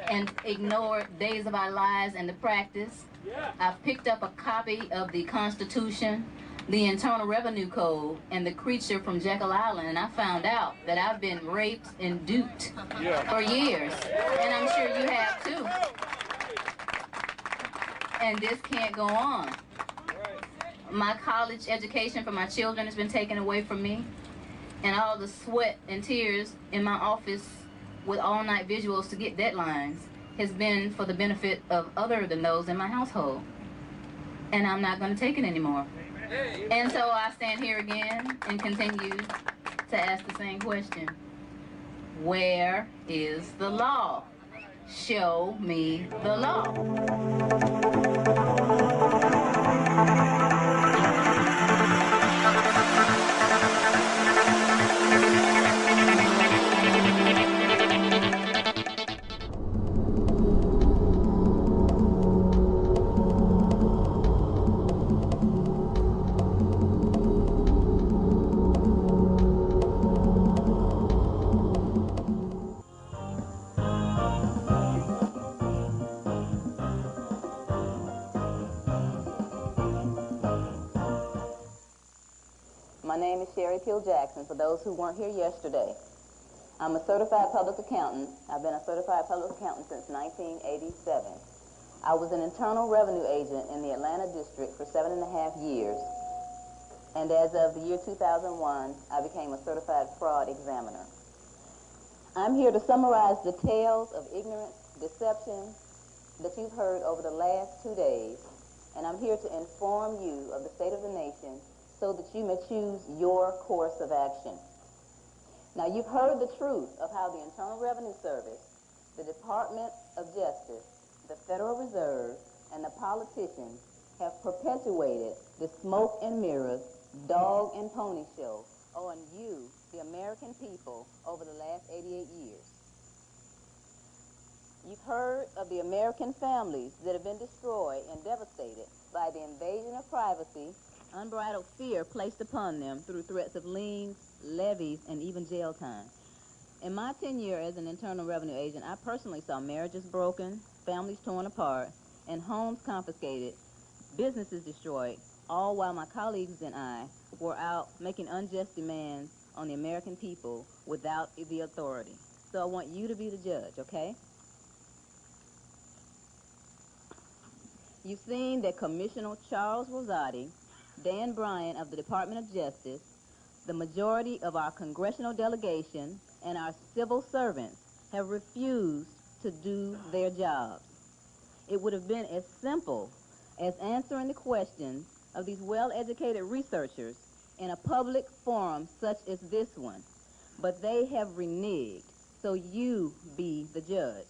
and ignored Days of Our Lives and the Practice. I've picked up a copy of the Constitution, the Internal Revenue Code, and the Creature from Jekyll Island, and I found out that I've been raped and duped for years, and I'm sure you have too. And this can't go on. My college education for my children has been taken away from me, and all the sweat and tears in my office with all-night visuals to get deadlines has been for the benefit of other than those in my household. And I'm not going to take it anymore. And so I stand here again and continue to ask the same question. Where is the law? Show me the law. My name is Sherry Peel Jackson, for those who weren't here yesterday. I'm a certified public accountant. I've been a certified public accountant since 1987. I was an internal revenue agent in the Atlanta district for 7.5 years. And as of the year 2001, I became a certified fraud examiner. I'm here to summarize the tales of ignorance, deception that you've heard over the last 2 days, and I'm here to inform you of the state of the nation so that you may choose your course of action. Now, you've heard the truth of how the Internal Revenue Service, the Department of Justice, the Federal Reserve, and the politicians have perpetuated the smoke and mirrors, dog and pony show on you, the American people, over the last 88 years. You've heard of the American families that have been destroyed and devastated by the invasion of privacy, unbridled fear placed upon them through threats of liens, levies, and even jail time. In my tenure as an Internal Revenue agent, I personally saw marriages broken, families torn apart, and homes confiscated, businesses destroyed, all while my colleagues and I were out making unjust demands on the American people without the authority. So I want you to be the judge, okay? You've seen that Commissioner Charles Rosati, Dan Bryant of the Department of Justice, the majority of our congressional delegation, and our civil servants have refused to do their jobs. It would have been as simple as answering the questions of these well-educated researchers in a public forum such as this one, but they have reneged, so you be the judge.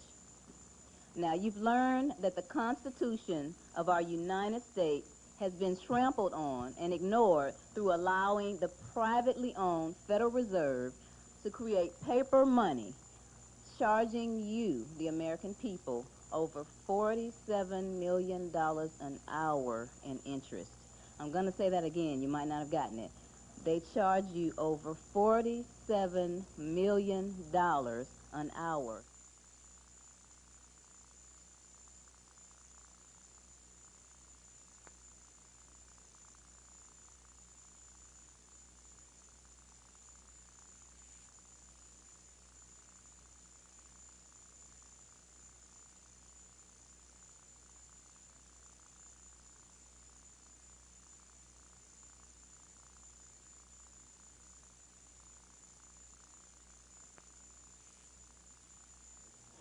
Now, you've learned that the Constitution of our United States has been trampled on and ignored through allowing the privately owned Federal Reserve to create paper money, charging you, the American people, over $47 million an hour in interest. I'm going to say that again. You might not have gotten it. They charge you over $47 million an hour.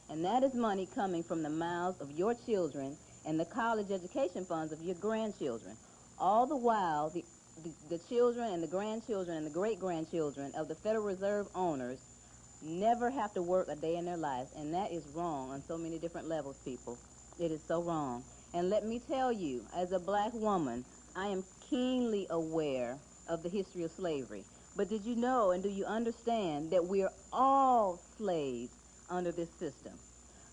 And that is money coming from the mouths of your children and the college education funds of your grandchildren. All the while, the children and the grandchildren and the great-grandchildren of the Federal Reserve owners never have to work a day in their lives. And that is wrong on so many different levels, people. It is so wrong. And let me tell you, as a black woman, I am keenly aware of the history of slavery. But did you know and do you understand that we are all slaves under this system?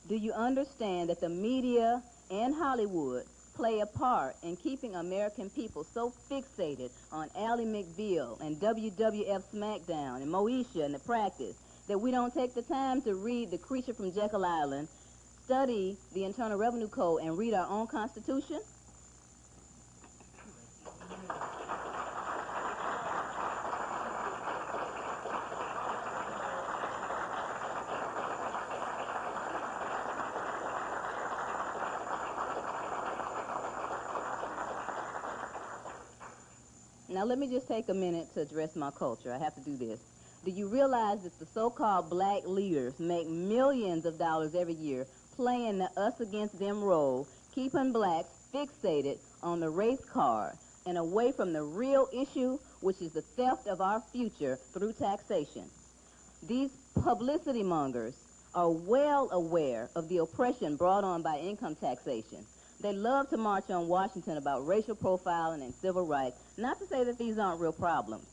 Do you understand that the media and Hollywood play a part in keeping American people so fixated on Ally McBeal and WWF SmackDown and Moesha and The Practice that we don't take the time to read The Creature from Jekyll Island, study the Internal Revenue Code, and read our own Constitution? Now, let me just take a minute to address my culture. I have to do this. Do you realize that the so-called black leaders make millions of dollars every year playing the us against them role, keeping blacks fixated on the race card and away from the real issue, which is the theft of our future through taxation? These publicity mongers are well aware of the oppression brought on by income taxation. They love to march on Washington about racial profiling and civil rights. Not to say that these aren't real problems,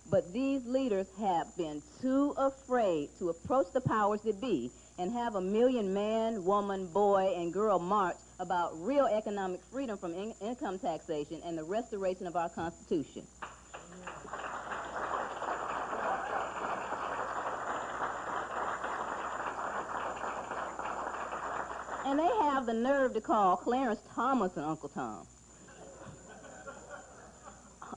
but these leaders have been too afraid to approach the powers that be and have a million man, woman, boy, and girl march about real economic freedom from income taxation and the restoration of our Constitution. And they have the nerve to call Clarence Thomas and Uncle Tom.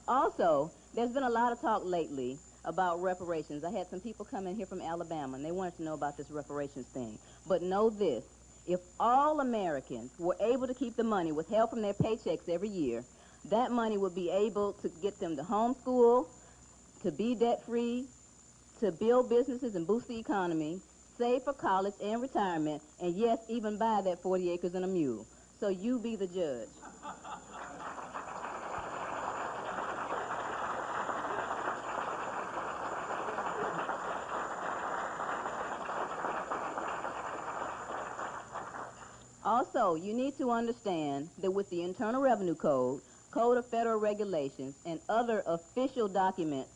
Also, there's been a lot of talk lately about reparations. I had some people come in here from Alabama, and they wanted to know about this reparations thing. But know this, if all Americans were able to keep the money withheld from their paychecks every year, that money would be able to get them to homeschool, to be debt-free, to build businesses and boost the economy, save for college and retirement, and yes, even buy that 40 acres and a mule. So you be the judge. Also, you need to understand that with the Internal Revenue Code, Code of Federal Regulations, and other official documents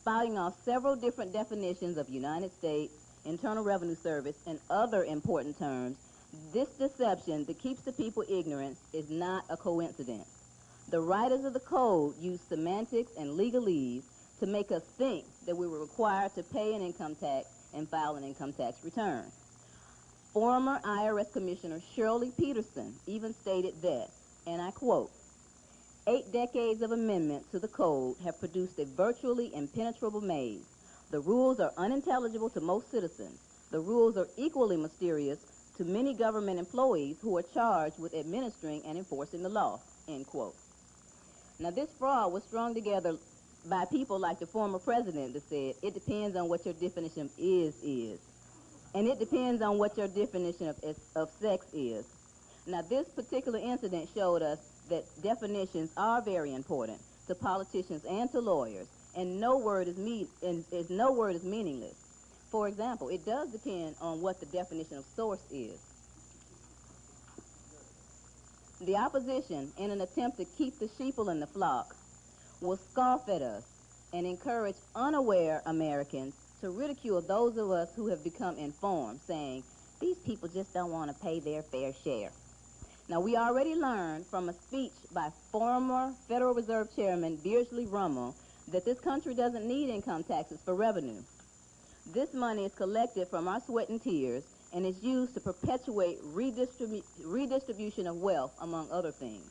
spouting off several different definitions of United States, Internal Revenue Service, and other important terms, this deception that keeps the people ignorant is not a coincidence. The writers of the code use semantics and legalese to make us think that we were required to pay an income tax and file an income tax return. Former IRS Commissioner Shirley Peterson even stated that, and I quote, 8 decades of amendments to the code have produced a virtually impenetrable maze. The rules are unintelligible to most citizens. The rules are equally mysterious to many government employees who are charged with administering and enforcing the law, end quote. Now, this fraud was strung together by people like the former president that said, it depends on what your definition of is. And it depends on what your definition of sex is. Now, this particular incident showed us that definitions are very important to politicians and to lawyers, and no word is meaningless. For example, it does depend on what the definition of source is. The opposition, in an attempt to keep the sheeple in the flock, will scoff at us and encourage unaware Americans to ridicule those of us who have become informed, saying, these people just don't want to pay their fair share. Now, we already learned from a speech by former Federal Reserve Chairman Beardsley Rummel that this country doesn't need income taxes for revenue. This money is collected from our sweat and tears and is used to perpetuate redistribution of wealth, among other things.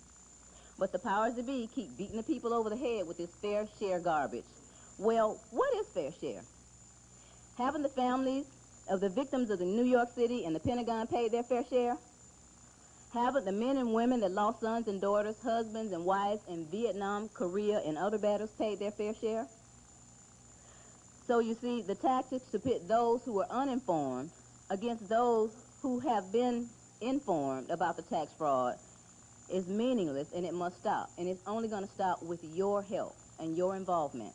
But the powers that be keep beating the people over the head with this fair share garbage. Well, what is fair share? Haven't the families of the victims of the New York City and the Pentagon paid their fair share? Haven't the men and women that lost sons and daughters, husbands and wives in Vietnam, Korea, and other battles paid their fair share? So you see, the tactics to pit those who are uninformed against those who have been informed about the tax fraud is meaningless, and it must stop. And it's only going to stop with your help and your involvement.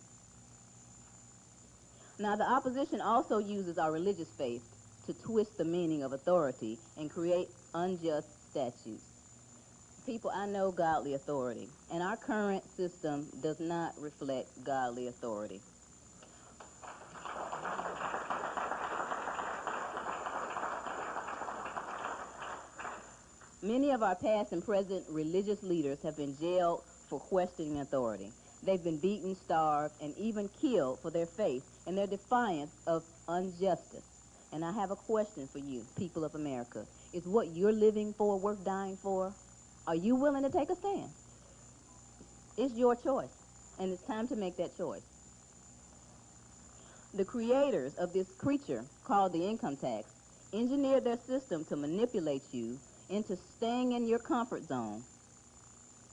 Now, the opposition also uses our religious faith to twist the meaning of authority and create unjust statutes. People, I know godly authority, and our current system does not reflect godly authority. Many of our past and present religious leaders have been jailed for questioning authority. They've been beaten, starved, and even killed for their faith and their defiance of injustice. And I have a question for you, people of America. Is what you're living for worth dying for? Are you willing to take a stand? It's your choice, and it's time to make that choice. The creators of this creature called the income tax engineered their system to manipulate you into staying in your comfort zone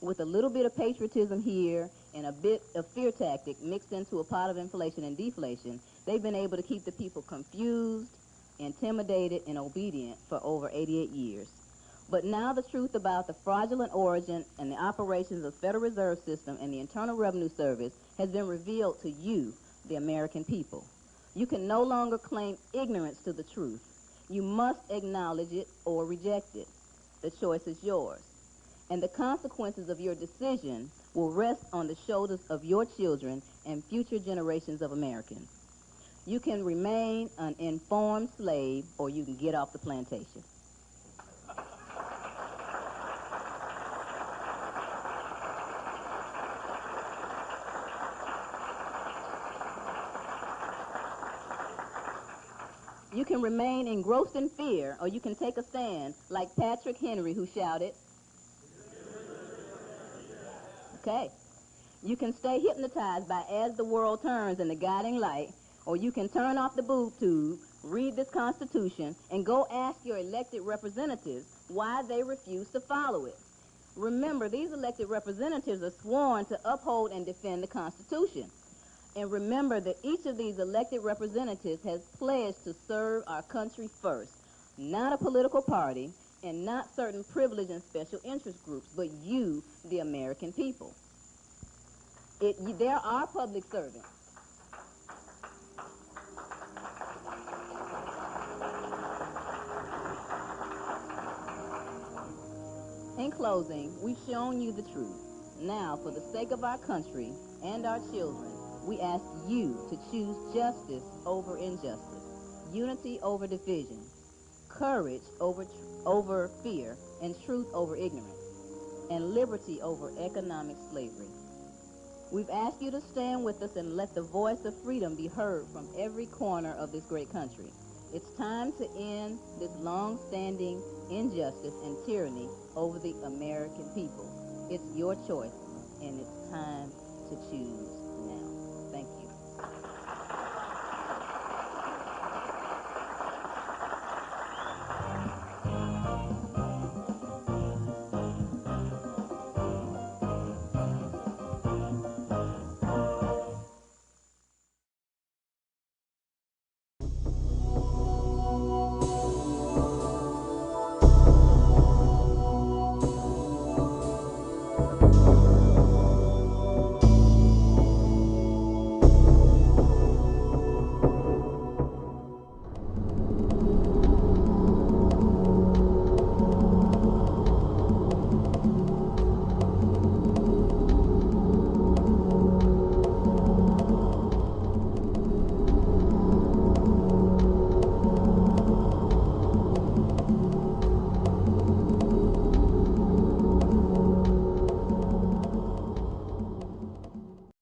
with a little bit of patriotism here and a bit of fear tactic mixed into a pot of inflation and deflation. They've been able to keep the people confused, intimidated, and obedient for over 88 years. But now the truth about the fraudulent origin and the operations of the Federal Reserve System and the Internal Revenue Service has been revealed to you, the American people. You can no longer claim ignorance to the truth. You must acknowledge it or reject it. The choice is yours. And the consequences of your decision will rest on the shoulders of your children and future generations of Americans. You can remain an informed slave, or you can get off the plantation. You can remain engrossed in fear, or you can take a stand like Patrick Henry, who shouted, okay. You can stay hypnotized by As the World Turns and The Guiding Light, or you can turn off the boob tube, read this Constitution, and go ask your elected representatives why they refuse to follow it. Remember, these elected representatives are sworn to uphold and defend the Constitution. And remember that each of these elected representatives has pledged to serve our country first, not a political party, and not certain privileged and special interest groups, but you, the American people. There are public servants. In closing, we've shown you the truth. Now, for the sake of our country and our children, we ask you to choose justice over injustice, unity over division, courage over fear, and truth over ignorance, and liberty over economic slavery. We've asked you to stand with us and let the voice of freedom be heard from every corner of this great country. It's time to end this long-standing injustice and tyranny over the American people. It's your choice, and it's time to choose.